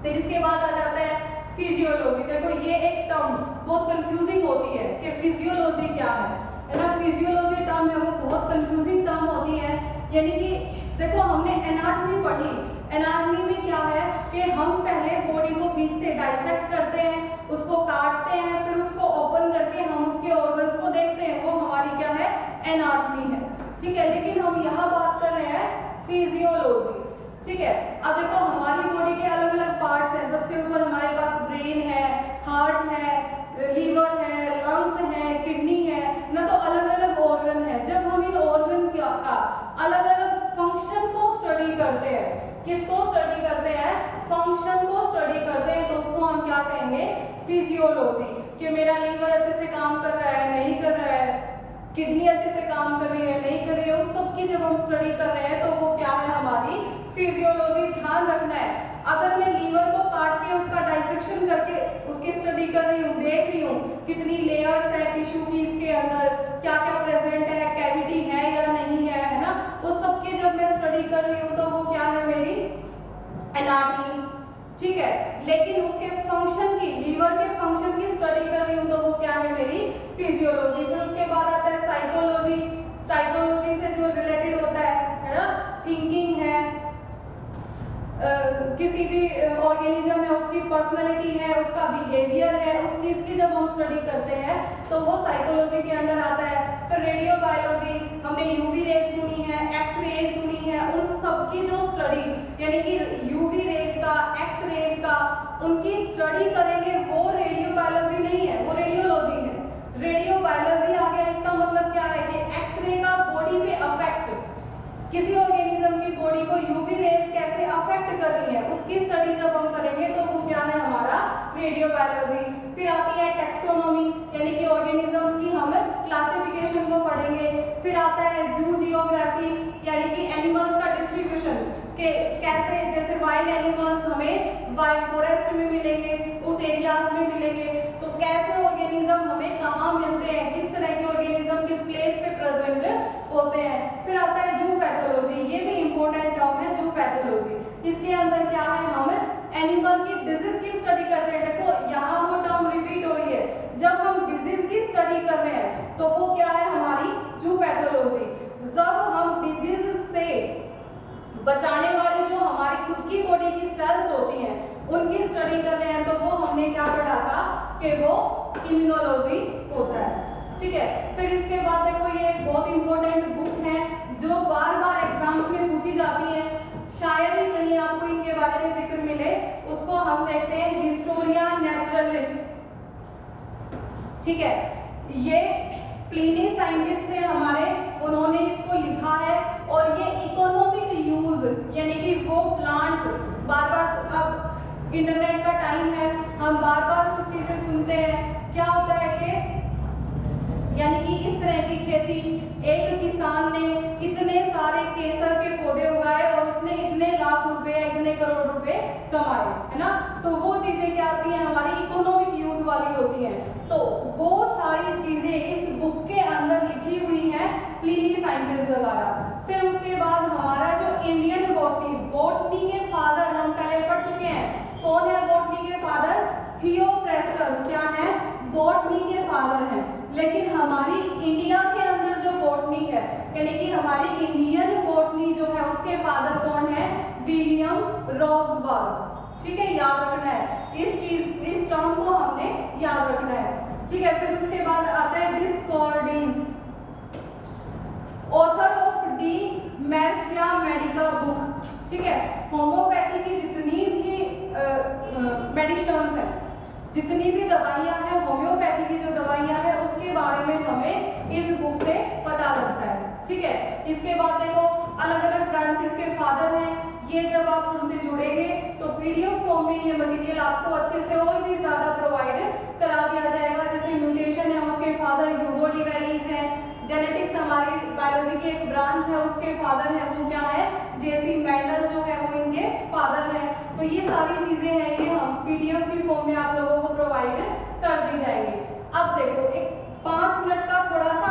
फिर इसके बाद आ जाता है फिजियोलॉजी। देखो ये एक टर्म बहुत कंफ्यूजिंग होती है कि फिजियोलॉजी क्या है ना। फिजियोलॉजी टर्म है वो बहुत कंफ्यूजिंग टर्म होती है। यानी कि देखो हमने एनाटॉमी पढ़ी, एनाटॉमी में क्या है कि हम पहले बॉडी को बीच से डाइसेक्ट करते हैं, उसको काटते हैं, फिर उसको ओपन करके हम उसके ऑर्गन्स को देखते हैं, वो हमारी क्या है, एनाटॉमी है। ठीक है, लेकिन हम यहाँ बात कर रहे हैं फिजियोलॉजी। ठीक है, अब देखो हमारी बॉडी के अलग अलग पार्ट्स हैं। सबसे ऊपर हमारे पास ब्रेन है, हार्ट है, लीवर है, लंग्स है, किडनी है ना, तो अलग अलग ऑर्गन है। जब हम इन ऑर्गन का अलग अलग फंक्शन को स्टडी करते हैं, किसको स्टडी करते हैं, फंक्शन को स्टडी करते हैं, तो उसको हम क्या कहेंगे, फिजियोलॉजी। कि मेरा लीवर अच्छे से काम कर रहा है, नहीं कर रहा है, किडनी अच्छे से काम कर रही है, नहीं कर रही है, उस सब की जब हम स्टडी कर रहे हैं तो वो क्या है, हमारी फिजियोलॉजी। ध्यान रखना है, अगर मैं लीवर को काट के उसका डाइसेक्शन करके उसकी स्टडी कर रही हूँ, देख रही हूँ कितनी लेयर्स है टिश्यू की, इसके अंदर क्या क्या प्रेजेंट है, कैविटी है या नहीं है ना, उस सब की जब मैं स्टडी कर रही हूँ तो वो क्या है, मेरी एनाटॉमी। ठीक है, लेकिन उसके फंक्शन की, लीवर के फंक्शन की स्टडी कर रही हूँ तो वो क्या है, मेरी फिजियोलॉजी। फिर उसके बाद आता है साइकोलॉजी। साइकोलॉजी से जो रिलेटेड होता है ना, थिंकिंग है, किसी भी ऑर्गेनिज्म है उसकी पर्सनालिटी है, उसका बिहेवियर है, उस चीज की जब हम स्टडी करते हैं तो वो साइकोलॉजी के अंडर आता है। फिर रेडियो बायोलॉजी, हमने यूवी रेज सुनी है, एक्स रेज सुनी है, उन सब की जो स्टडी, यानी कि यूवी रेज का, एक्स रेज का, उनकी स्टडी करेंगे, वो रेडियो बायोलॉजी नहीं है, वो रेडियोलॉजी है। रेडियो बायोलॉजी आ गया, इसका मतलब क्या है कि एक्सरे का बॉडी पे अफेक्ट, किसी ऑर्गेनिज्म की बॉडी को यूवी रेज कैसे अफेक्ट कर रही है, उसकी स्टडी जब हम करेंगे तो वो क्या है, हमारा रेडियो बायोलॉजी। फिर आती है टैक्सोनॉमी, यानी कि ऑर्गेनिजम्स की हम क्लासिफिकेशन को पढ़ेंगे। फिर आता है जू जियोग्राफी, यानी कि एनिमल्स का डिस्ट्रीब्यूशन, के कैसे, जैसे वाइल्ड एनिमल्स हमें वाइल्ड फॉरेस्ट में मिलेंगे, उस एरियाज में मिलेंगे, तो कैसे ऑर्गेनिज्म हमें कहाँ मिलते हैं, किस तरह के ऑर्गेनिज्म किस प्लेस पे प्रेजेंट होते हैं। फिर आता है जू पैथोलॉजी, ये भी इंपॉर्टेंट टर्म है, जू पैथोलॉजी। इसके अंदर क्या है, हम एनिमल की डिजीज की स्टडी करते हैं। देखो यहाँ वो टर्म रिपीट हो रही है, जब हम डिजीज की स्टडी कर रहे हैं तो वो क्या है, हमारी जू पैथोलॉजी। जब हम डिजीज से बचाने वाली जो हमारी खुद की बॉडी की सेल्स होती हैं उनकी स्टडी कर रहे हैं तो वो हमने क्या पढ़ा था कि वो इम्यूनोलॉजी होता है। ठीक है, फिर इसके बाद देखो ये एक बहुत इंपॉर्टेंट बुक है जो बार बार एग्जाम्स में पूछी जाती है, शायद ही कहीं आपको इनके बारे में जिक्र मिले, उसको हम देखते हैं हिस्टोरिया नेचुरलिस। ठीक है, ये प्लिनी साइंटिस्ट थे हमारे, उन्होंने इसको लिखा है और ये इकोनॉमिक यूज, यानी कि वो प्लांट्स, बार बार, अब इंटरनेट का टाइम है, हम बार बार कुछ चीजें सुनते हैं, क्या होता है कि यानी कि इस तरह की खेती, एक किसान ने इतने सारे केसर के पौधे उगाए और उसने इतने लाख रुपए, इतने करोड़ रुपए कमाए, है ना, तो वो चीजें क्या आती हैं, हमारी इकोनॉमिक यूज वाली होती हैं। तो वो सारी चीजें इस बुक के अंदर लिखी हुई हैं प्लिनी साइंटिस्ट द्वारा। फिर उसके बाद हमारा जो इंडियन बॉटनी, बॉटनी के फादर हम पहले पढ़ चुके हैं, कौन है बॉटनी के फादर, थियोफ्रेस्टस, क्या है, बॉटनी के फादर हैं। लेकिन हमारी इंडिया के अंदर जो बॉटनी है, यानी कि हमारी इंडियन बॉटनी जो है, उसके फादर कौन है, विलियम रोक्सबर्ग। ठीक है, याद रखना है इस चीज, इस टर्म को हमने याद रखना है। ठीक है, फिर उसके बाद आता है डिस्कॉर्डीज, ऑथर ऑफ डी मेर्शिया मेडिका बुक। ठीक है, होम्योपैथी की जितनी भी मेडिसिन्स हैं, जितनी भी दवाइयाँ हैं, होम्योपैथी की जो दवाइयाँ हैं उसके बारे में हमें इस बुक से पता लगता है। ठीक है, इसके बाद देखो अलग अलग ब्रांचेस के फादर हैं, ये जब आप हमसे जुड़ेंगे तो पीडीएफ फॉर्म में ये मटेरियल आपको अच्छे से और भी ज़्यादा प्रोवाइड करा दिया जाएगा। जैसे म्यूटेशन है, उसके फादर ह्यूगो डी वेरीज हैं, जेनेटिक्स हमारी बायोलॉजी की एक ब्रांच है, उसके फादर है वो क्या है, जेसी मेंडल जो है वो इनके फादर हैं। तो ये सारी चीज़ें हैं, ये हम पीडीएफ की फॉर्म में आप लोगों को प्रोवाइड कर दी जाएंगी। अब देखो एक 5 मिनट का थोड़ा सा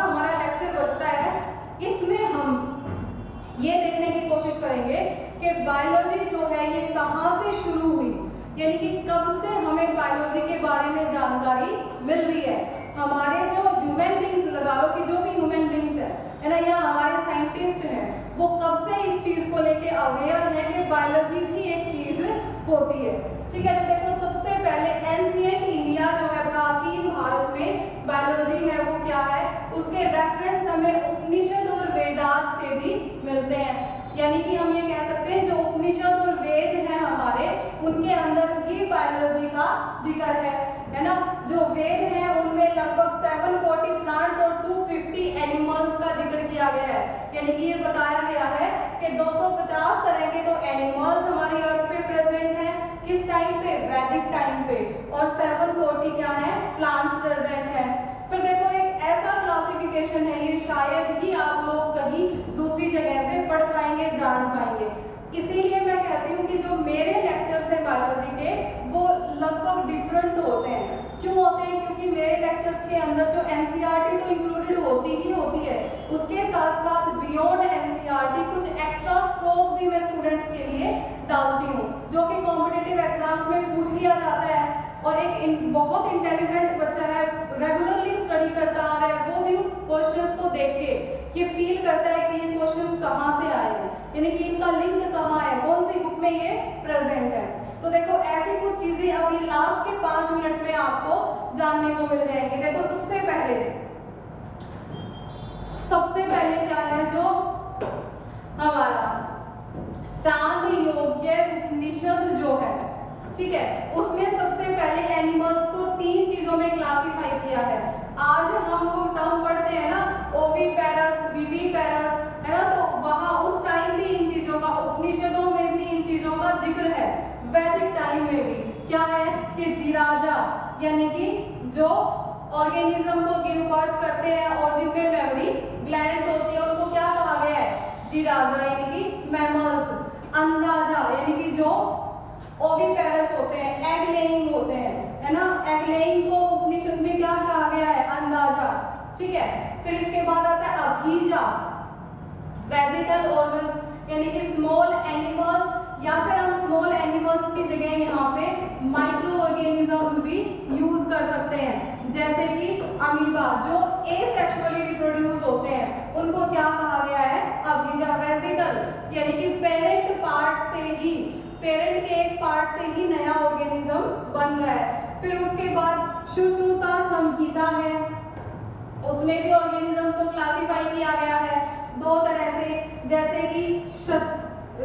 ये देखने की कोशिश करेंगे कि बायोलॉजी जो है ये कहाँ से शुरू हुई, यानी कि कब से हमें बायोलॉजी के बारे में जानकारी मिल रही है। हमारे जो ह्यूमन बींग्स, लगा लो कि जो भी ह्यूमन बींग्स है ना, या हमारे साइंटिस्ट हैं, वो कब से इस चीज़ को लेके अवेयर है कि बायोलॉजी भी एक चीज़ होती है। ठीक है, तो देखो सबसे पहले एंशिएंट इंडिया जो है, प्राचीन भारत में बायोलॉजी है वो क्या है, उसके रेफरेंस हमें उपनिषद और वेदांत से भी मिलते हैं। यानी कि हम ये कह सकते हैं जो उपनिषद और वेद हैं हमारे, उनके अंदर भी बायोलॉजी का जिक्र है ना। जो वेद हैं उनमें लगभग 740 प्लांट्स और 250 एनिमल्स का जिक्र किया गया है। यानी कि ये बताया गया है कि 250 तरह के तो एनिमल्स हमारी अर्थ पे प्रेजेंट हैं, किस टाइम पे, वैदिक टाइम पे, और 740 क्या है, प्लांट्स प्रेजेंट हैं। फिर देखो एक ऐसा क्लासिफिकेशन है, ये शायद ही आप लोग कहीं दूसरी जगह से पढ़ पाएंगे, जान पाएंगे। इसीलिए मैं कहती हूँ कि जो मेरे लेक्चर्स हैं बायोलॉजी के वो लगभग डिफरेंट होते हैं। क्यों होते हैं? क्योंकि मेरे लेक्चर्स के अंदर जो एनसीईआरटी तो इंक्लूडेड होती ही होती है, उसके साथ साथ बियॉन्ड एनसीईआरटी कुछ एक्स्ट्रा स्ट्रोक भी मैं स्टूडेंट्स के लिए डालती हूँ, जो कि कॉम्पिटिटिव एग्जाम्स में पूछ लिया जाता है। और एक बहुत इंटेलिजेंट बच्चा है, रेगुलरली स्टडी करता आ रहा है, वो भी क्वेश्चंस को देख के ये फील करता है कि ये क्वेश्चंस कहाँ से आए हैं, यानी कि इनका लिंक कहाँ है, कौन सी बुक में ये प्रेजेंट है। तो देखो ऐसी कुछ चीजें अभी लास्ट के 5 मिनट में आपको जानने को मिल जाएंगी। देखो सबसे पहले क्या है, जो हमारा चांद योग्य उपनिषद जो है, ठीक है, उसमें सबसे पहले एनिमल्स को 3 चीजों में क्लासिफाई किया है। आज हम लोग टर्म पढ़ते हैं ना, ओविपेरस, विविपेरस, है ना, तो वहां उस टाइम भी इन चीजों का, उपनिषदों में भी इन चीजों का जिक्र है। वैदिक टाइम में भी क्या है कि जीराजा, यानी कि जो ऑर्गेनिज्म को गिव बर्थ करते हैं और जिनमें मेमोरी ग्लैंड्स होती है, उनको क्या कहा गया है, जीराजा, यानी कि मैमल्स। अंदाजा, यानी कि जो ओविपेरस होते हैं, एग लेइंग होते हैं, है ना, एग लेइंग को उपनिषद में क्या कहा गया है, अंदाजा। ठीक है, फिर इसके बाद आता है अभीजा, वेजिटल ऑर्गन्स, यानी कि स्मॉल एनिमल्स, या फिर हम स्मॉल एनिमल्स की जगह यहाँ पे माइक्रो ऑर्गेनिजम्स भी यूज कर सकते हैं, जैसे कि अमीबा जो एसेक्सुअली रिप्रोड्यूस होते हैं, उनको क्या कहा गया है, अभीजा। वेजिटल, यानी कि पेरेंट पार्ट से ही, पेरेंट के एक पार्ट से ही नया ऑर्गेनिज्म बन रहा है। फिर उसके बाद सुश्रुता संहिता है, उसमें भी ऑर्गेनिजम्स को क्लासिफाई किया गया है 2 तरह से, जैसे कि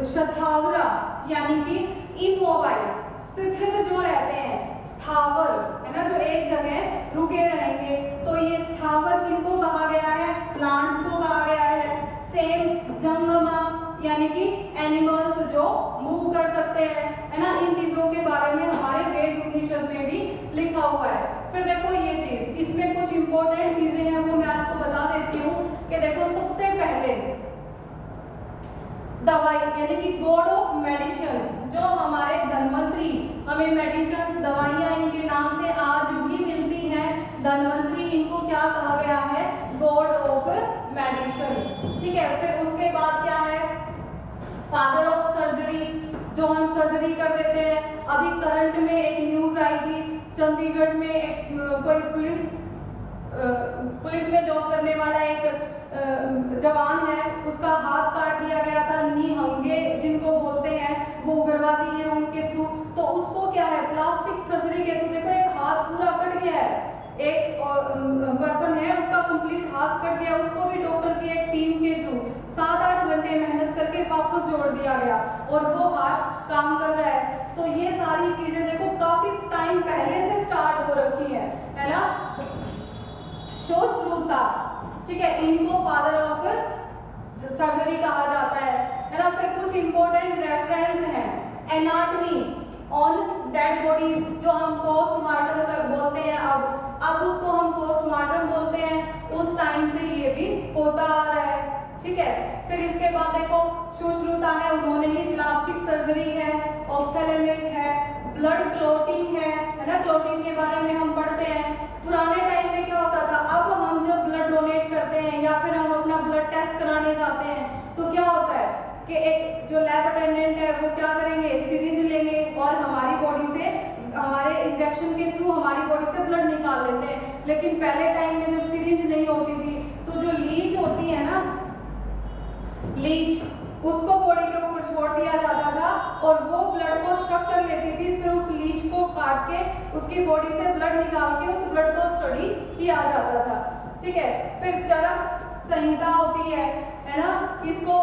शथावरा, यानी कि इमोबाइल, शिथिल जो रहते हैं, स्थावर, है ना, जो एक जगह रुके रहेंगे, तो ये स्थावर किनको कहा गया है, प्लांट्स को कहा गया है। सेम जंगमा, यानी कि एनिमल्स जो मूव कर सकते हैं, है ना, इन चीजों के बारे में हमारे वेद उपनिषद में भी लिखा हुआ है। फिर देखो ये चीज, इसमें कुछ इंपॉर्टेंट चीजें हैं वो मैं आपको बता देती हूँ कि देखो सबसे पहले दवाई, यानी कि गॉड ऑफ मेडिसिन, जो हमारे धन्वंतरी, हमें मेडिसिन, दवाइयाँ इनके नाम से आज भी मिलती हैं, धन्वंतरी, इनको क्या कहा गया है, गॉड ऑफ मेडिसिन। ठीक है, फिर उसके बाद क्या है, फादर ऑफ सर्जरी, जो हम सर्जरी कर देते हैं। अभी करंट में एक न्यूज आई थी, चंडीगढ़ में एक कोई पुलिस में जॉब करने वाला एक जवान है, उसका हाथ काट दिया गया था, निहंगे जिनको बोलते हैं, वो उग्रवादी है, उनके थ्रू, तो उसको क्या है, प्लास्टिक सर्जरी के थ्रू, देखो एक हाथ पूरा कट गया है, एक पर्सन है उसका कंप्लीट हाथ कट गया, उसको भी डॉक्टर की एक टीम के थ्रू 7-8 घंटे मेहनत करके वापस जोड़ दिया गया और वो हाथ काम कर रहा है। तो ये सारी चीजें देखो काफी टाइम पहले से स्टार्ट हो रखी है ना। सुश्रुता, ठीक है, इनको फादर ऑफ सर्जरी कहा जाता है ना। फिर कुछ इंपॉर्टेंट रेफरेंस हैं, एनाटॉमी ऑन डेड बॉडीज, जो हम पोस्टमार्टम बोलते हैं, अब उसको हम पोस्टमार्टम बोलते हैं, उस टाइम से ये भी होता आ रहा है। ठीक है, फिर इसके बाद देखो सुश्रुता है, उन्होंने ही प्लास्टिक सर्जरी है, ऑप्थेल्मिक है, ब्लड क्लोटिंग है ना, क्लोटिंग के बारे में हम पढ़ते हैं। पुराने टाइम में क्या होता था, अब हम जब ब्लड डोनेट करते हैं या फिर हम अपना ब्लड टेस्ट कराने जाते हैं तो क्या होता है, कि एक जो लैब अटेंडेंट है वो क्या करेंगे, सिरिंज लेंगे और हमारी बॉडी से, हमारे इंजेक्शन के थ्रू हमारी बॉडी से ब्लड निकाल लेते हैं। लेकिन पहले टाइम में जब सिरिंज नहीं होती थी तो जो लीच होती है ना, लीच, उसको बॉडी के ऊपर छोड़ दिया जाता था और वो ब्लड को शक कर लेती थी, फिर उस लीच को काट के उसकी बॉडी से ब्लड निकाल के उस ब्लड को स्टडी किया जाता था। ठीक है, फिर चरक संहिता होती है ना, इसको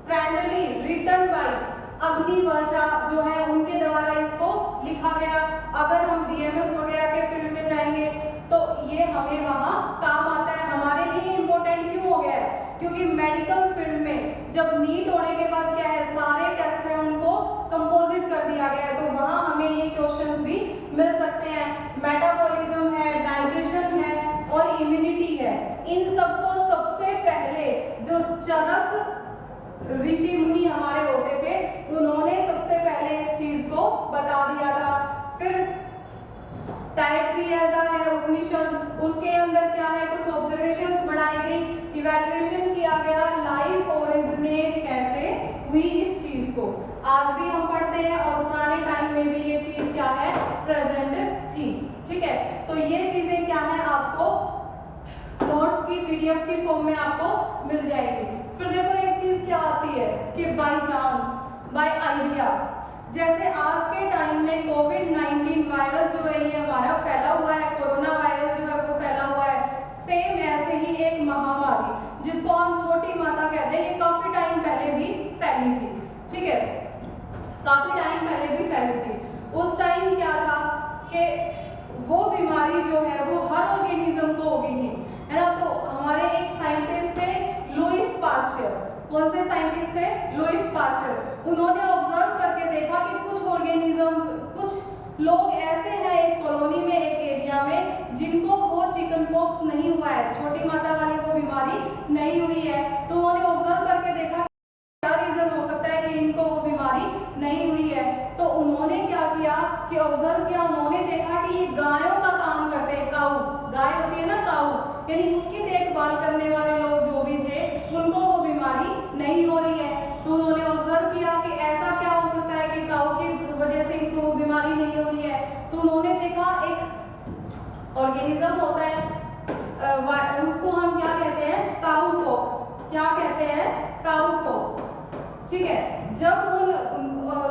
प्राइमरली रिटन बाय अग्निभाषा जो है उनके द्वारा इसको लिखा गया। अगर हम बीएमएस वगैरह के फील्ड में जाएंगे तो ये हमें वहाँ काम आता है। हमारे लिए इम्पोर्टेंट क्यों हो गया है, क्योंकि मेडिकल फील्ड में जब नीट होने के बाद क्या है, सारे टेस्ट है उनको कंपोजिट कर दिया गया है, तो वहाँ हमें ये क्वेश्चंस भी मिल सकते हैं। मेटाबॉलिज्म है, डाइजेशन है और इम्यूनिटी है, इन सबको सबसे पहले जो चरक ऋषि मुनि हमारे होते थे उन्होंने सबसे पहले इस चीज को बता दिया था। फिर टाइट्रियाजा है उपनिषद, उसके अंदर क्या है, कुछ ऑब्जर्वेशंस बनाई गई, इवैल्यूएशन किया गया, लाइफ ओरिजिनेट कैसे हुई इस चीज को आज भी हम पढ़ते हैं और पुराने टाइम में भी ये चीज क्या है, प्रेजेंट थी। ठीक है, तो ये चीजें क्या है आपको नोट्स की पीडीएफ की फॉर्म में आपको मिल जाएगी। फिर देखो एक चीज क्या आती है कि बाय चांस, बाय आइडिया, जैसे आज के टाइम में कोविड-19 वायरस जो है ये हमारा फैला हुआ है, कोरोना वायरस जो है वो फैला हुआ है, सेम ऐसे ही एक महामारी जिसको हम छोटी माता कहते हैं, ये काफी टाइम पहले भी फैली थी। ठीक है, काफी टाइम पहले भी फैली थी। उस टाइम क्या था कि वो बीमारी जो है वो हर ऑर्गेनिज्म को हो गई थी, है ना। तो हमारे एक साइंटिस्ट थे लुईस पास्चर, कौन से साइंटिस्ट थे, लुईस पास्चर। उन्होंने ऑब्जर्व करके देखा कि कुछ ऑर्गेनिजम्स, कुछ लोग ऐसे हैं एक कॉलोनी में, एक एरिया में, जिनको वो चिकन पॉक्स नहीं हुआ है, छोटी माता वाली वो बीमारी नहीं हुई है। तो उन्होंने ऑब्जर्व करके देखा क्या रीजन हो सकता है कि इनको वो बीमारी नहीं हुई है। तो उन्होंने क्या किया कि ऑब्जर्व किया, उन्होंने देखा कि ये गायों का काम करते हैं, काऊ, गाय होती है ना काऊ, यानी उसकी देखभाल करने वाले लोग जो भी थे उनको वो बीमारी नहीं हो रही है। तो उन्होंने ऑब्जर्व किया कि ऐसा क्या हो सकता है कि काऊ की वजह से इनको वो बीमारी नहीं हो रही है। तो उन्होंने देखा एक ऑर्गेनिज्म होता है, उसको हम क्या कहते हैं, काऊ पॉक्स, क्या कहते हैं, काऊ पॉक्स। ठीक है, जब उन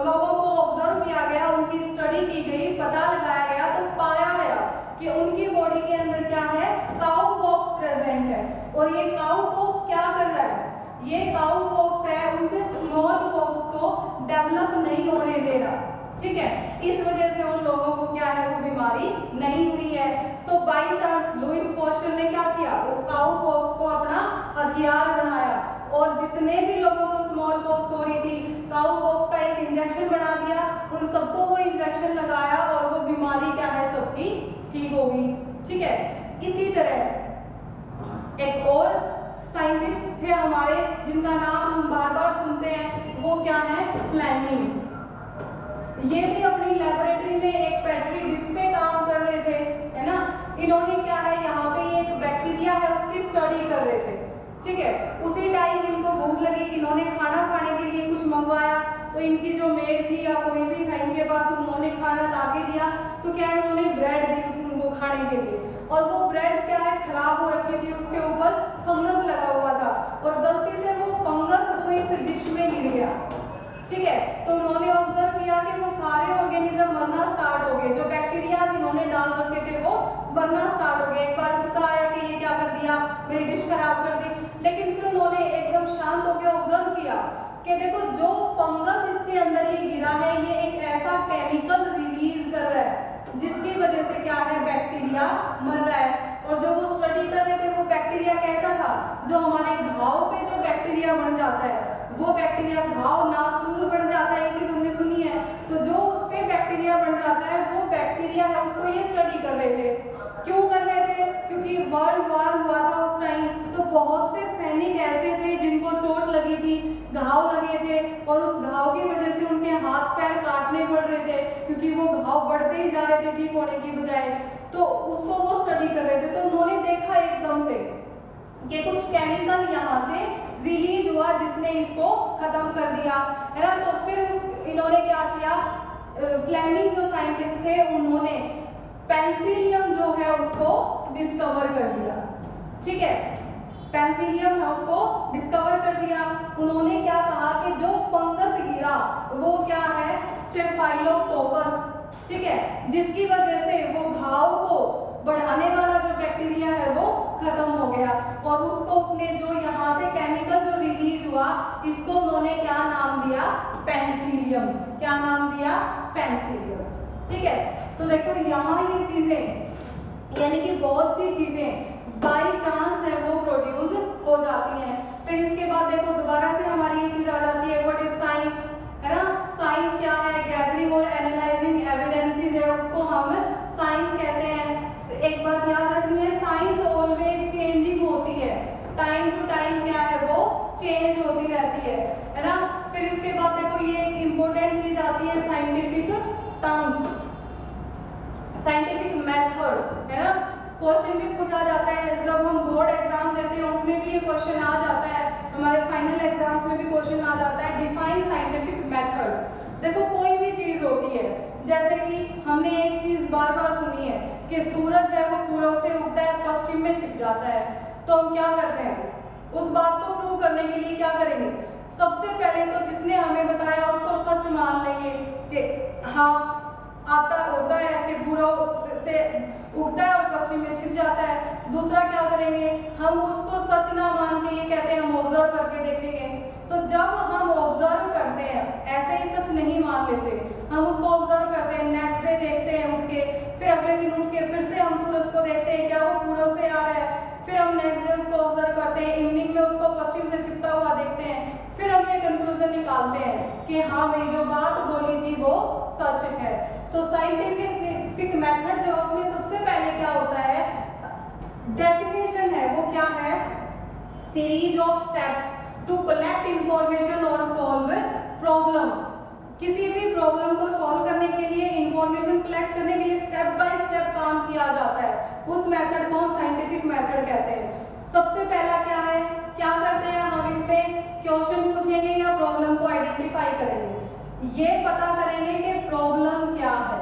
लोगों को ऑब्जर्व किया गया, उनकी स्टडी की गई, पता लगाया गया, तो पाया गया कि उनकी बॉडी के अंदर क्या है, काऊ पॉक्स प्रेजेंट है। और ये काऊ पॉक्स क्या कर रहा है, ये काऊ पॉक्स है उसने स्मॉल पॉक्स को डेवलप नहीं होने दे रहा। ठीक है, इस वजह से उन लोगों को क्या है, वो बीमारी नहीं हुई है। तो बाई चांस लुईस पास्चर ने क्या किया, उस काऊ पॉक्स को अपना हथियार बनाया और जितने भी लोगों को स्मॉल पॉक्स हो रही थी, काऊ पॉक्स का एक इंजेक्शन बना दिया, उन सबको वो इंजेक्शन लगाया और वो बीमारी क्या है, सबकी ठीक होगी। ठीक है, इसी तरह एक और साइंटिस्ट थे हमारे जिनका नाम हम बार बार सुनते हैं, वो क्या है, फ्लेमिंग। ये भी अपनी लेबोरेटरी में एक पेट्री डिश पे काम कर रहे थे, है ना। इन्होंने क्या है, यहाँ पे एक बैक्टीरिया है उसकी स्टडी कर रहे थे। ठीक है, उसी टाइम इनको भूख लगी, इन्होंने खाना खाने के लिए कुछ मंगवाया, तो इनकी जो मेड थी या कोई भी था इनके पास, उन्होंने खाना ला के दिया, तो क्या है, उन्होंने ब्रेड दी उनको खाने के लिए, और वो ब्रेड क्या है, खराब हो रखी थी, उसके ऊपर फंगस लगा हुआ था और गलती से वो फंगस वो इस डिश में गिर गया। ठीक है, तो उन्होंने ऑब्जर्व किया कि वो सारे ऑर्गेनिज्म मरना स्टार्ट हो गए, जो बैक्टीरिया इन्होंने डाल रखे थे वो मरना स्टार्ट हो गए। एक बार गुस्सा आया कि ये क्या कर दिया, मेरी डिश खराब कर दी, लेकिन फिर उन्होंने एकदम शांत होकर ऑब्जर्व किया कि देखो जो फंगस इसके अंदर ये गिरा है, ये एक ऐसा केमिकल रिलीज कर रहा है जिसकी वजह से क्या है, बैक्टीरिया मर रहा है। और जो वो स्टडी कर रहे थे वो बैक्टीरिया कैसा था, जो हमारे घाव पे जो बैक्टीरिया बन जाता है, वो बैक्टीरिया, घाव नासूर बन जाता है, ये चीज हमने सुनी है, तो जो उस पे बैक्टीरिया बन जाता है वो बैक्टीरिया है, उसको ये स्टडी कर रहे थे। क्यों कर रहे थे, क्योंकि वर्ल्ड वार हुआ था उस टाइम, तो बहुत से सैनिक ऐसे थे जिनको चोट लगी थी, घाव लगे थे, और उस घाव की वजह से उनके हाथ पैर काटने पड़ रहे थे, क्योंकि वो घाव बढ़ते ही जा रहे थे ठीक होने की बजाय, तो उसको वो स्टडी कर रहे थे। तो उन्होंने देखा एकदम से कि कुछ केमिकल यहाँ से रिलीज हुआ जिसने इसको खत्म कर दिया, है ना। तो फिर इन्होंने क्या किया, फ्लेमिंग जो साइंटिस्ट थे उन्होंने पेंसिलियम जो है उसको डिस्कवर कर दिया, ठीक है। पेंसिलियम है उसको डिस्कवर कर दिया। उन्होंने क्या कहा कि जो फंगस गिरा वो क्या है, स्टेफाइलोकोकस, ठीक है, जिसकी वजह से वो घाव को बढ़ाने वाला जो बैक्टीरिया है वो खत्म हो गया। और उसको उसने जो यहाँ से केमिकल जो रिलीज हुआ, इसको उन्होंने क्या नाम दिया, पेंसिलियम। क्या नाम दिया, पेंसिलियम, ठीक है। तो देखो यहाँ ये चीजें यानी कि बहुत सी चीजें बाई चांस है वो प्रोड्यूस हो जाती हैं। फिर इसके बाद देखो दोबारा से हमारी ये चीज आ जाती है, व्हाट इज साइंस, है ना। साइंस क्या है, गैदरिंग और एनालाइजिंग एविडेंसेस है, उसको हम साइंस कहते हैं। एक बात याद रखनी है, साइंस ऑलवेज चेंजिंग होती है, टाइम टू टाइम क्या है वो चेंज होती रहती है ना। फिर इसके बाद देखो ये एक इंपॉर्टेंट चीज आती है, साइंटिफिक टर्म्स, साइंटिफिक मेथड, है ना। क्वेश्चन भी पूछा जाता है, जब हम बोर्ड एग्जाम देते हैं उसमें भी ये क्वेश्चन आ जाता है, हमारे फाइनल एग्जाम्स में भी क्वेश्चन आ जाता है, डिफाइन साइंटिफिक मेथड। देखो कोई भी चीज होती है, जैसे कि हमने एक चीज बार बार सुनी है कि सूरज है वो पूर्व से उगता है पश्चिम में छिप जाता है, तो हम क्या करते हैं, उस बात को प्रूव करने के लिए क्या करेंगे, सबसे पहले तो जिसने हमें बताया उसको सच मान लेंगे कि हाँ आता होता है कि पूर्व से उगता है और पश्चिम में छिप जाता है। दूसरा क्या करेंगे, हम उसको सच ना मान के ये कहते हैं हम ऑब्जर्व करके देखेंगे। तो जब हम ऑब्जर्व करते हैं, ऐसे ही सच नहीं मान लेते, हम उसको ऑब्जर्व करते हैं, नेक्स्ट डे देखते हैं उठ के, फिर अगले दिन उठ के फिर से हम सूरज को देखते हैं क्या वो पूर्व से आ रहा है, फिर हम नेक्स्ट डे उसको ऑब्जर्व करते हैं, इवनिंग में उसको पश्चिम से छिपता हुआ देखते हैं, फिर हम ये कंक्लूजन निकालते हैं कि हाँ भाई जो बात बोली थी वो सच है। तो साइंटिफिक मेथड जो उसमें सबसे पहले क्या होता है, डेफिनेशन है वो क्या है, series of steps to collect information और सॉल्व प्रॉब्लम। किसी भी प्रॉब्लम को सॉल्व करने के लिए, इंफॉर्मेशन कलेक्ट करने के लिए स्टेप बाय स्टेप काम किया जाता है, उस मेथड को हम साइंटिफिक मेथड कहते हैं। सबसे पहला क्या है, क्या करते हैं हम इसमें क्वेश्चन पूछेंगे या प्रॉब्लम को आइडेंटिफाई करेंगे, ये पता करेंगे कि प्रॉब्लम क्या है,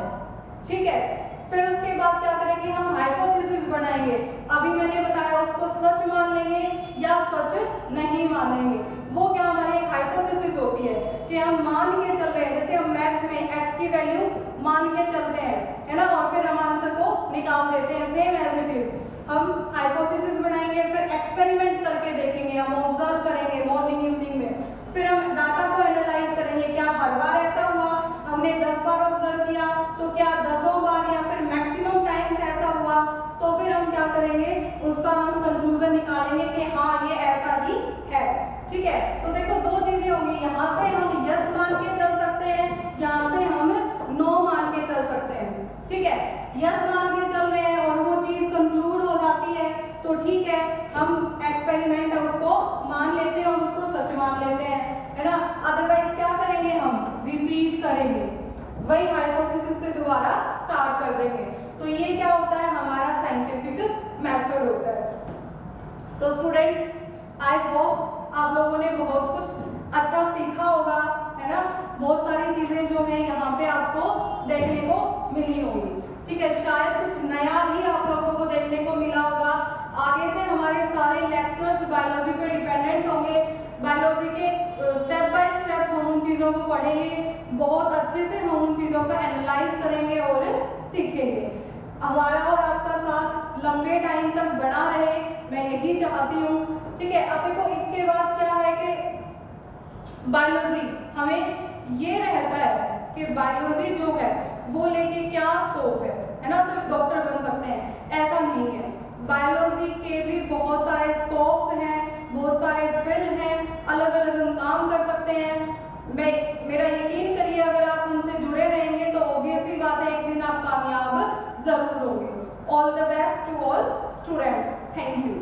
ठीक है। फिर उसके बाद क्या करेंगे, हम हाइपोथेसिस बनाएंगे। अभी मैंने बताया उसको सच मान लेंगे या सच नहीं मानेंगे, वो क्या हमारी एक हाइपोथेसिस होती है कि हम मान के चल रहे हैं, जैसे हम मैथ्स में x की वैल्यू मान के चलते हैं, है ना, और फिर हम आंसर को निकाल देते हैं सेम एज इट इज। हम हाइपोथेसिस बनाएंगे, फिर एक्सपेरिमेंट करके देखेंगे, हम ऑब्जर्व करेंगे मॉर्निंग इवनिंग में, फिर हम डाटा को एनालाइज करेंगे, क्या हर बार ऐसा हुआ, हमने 10 बार ऑब्जर्व किया तो क्या 10 बार या फिर मैक्सिमम टाइम्स ऐसा हुआ, तो फिर हम क्या करेंगे, उसका हम कंक्लूजन निकालेंगे कि हाँ ये ऐसा ही है, ठीक है। तो देखो दो चीजें होंगी, यहाँ से हम यस मान के चल सकते हैं, यहाँ से हम नो मान के चल सकते हैं, ठीक है। यस मान के चल रहे हैं और वो चीज कंक्लूड हो जाती है तो ठीक है, हम एक्सपेरिमेंट है उसको मान लेते हैं और उसको सच मान लेते हैं, है ना। अदरवाइज क्या करेंगे, हम रिपीट करेंगे, वही हाइपोथेसिस से दोबारा स्टार्ट कर देंगे। तो ये क्या होता है, हमारा साइंटिफिक मेथड होता है। तो स्टूडेंट्स आई होप आप लोगों ने बहुत कुछ अच्छा सीखा होगा, है ना। बहुत सारी चीजें जो है यहाँ पे आपको देखने को मिली होंगी, ठीक है। शायद कुछ नया ही आप लोगों को देखने को मिला होगा। आगे से हमारे सारे लेक्चर्स बायोलॉजी पे डिपेंडेंट होंगे, बायोलॉजी के स्टेप बाय स्टेप हम उन चीज़ों को पढ़ेंगे, बहुत अच्छे से हम उन चीज़ों को एनालाइज करेंगे और सीखेंगे। हमारा और आपका साथ लंबे टाइम तक बना रहे, मैं यही चाहती हूँ, ठीक है। अब देखो इसके बाद क्या है कि बायोलॉजी हमें ये रहता है कि बायोलॉजी जो है वो लेके क्या स्कोप है ना, सिर्फ डॉक्टर बन सकते हैं ऐसा नहीं है। बायोलॉजी के भी बहुत सारे स्कोप्स हैं, बहुत सारे फील्ड हैं, अलग अलग हम काम कर सकते हैं। मेरा यकीन करिए अगर आप हमसे जुड़े रहेंगे तो ऑब्वियस ही बात है एक दिन आप कामयाब जरूर होंगे। All the best to all students, thank you.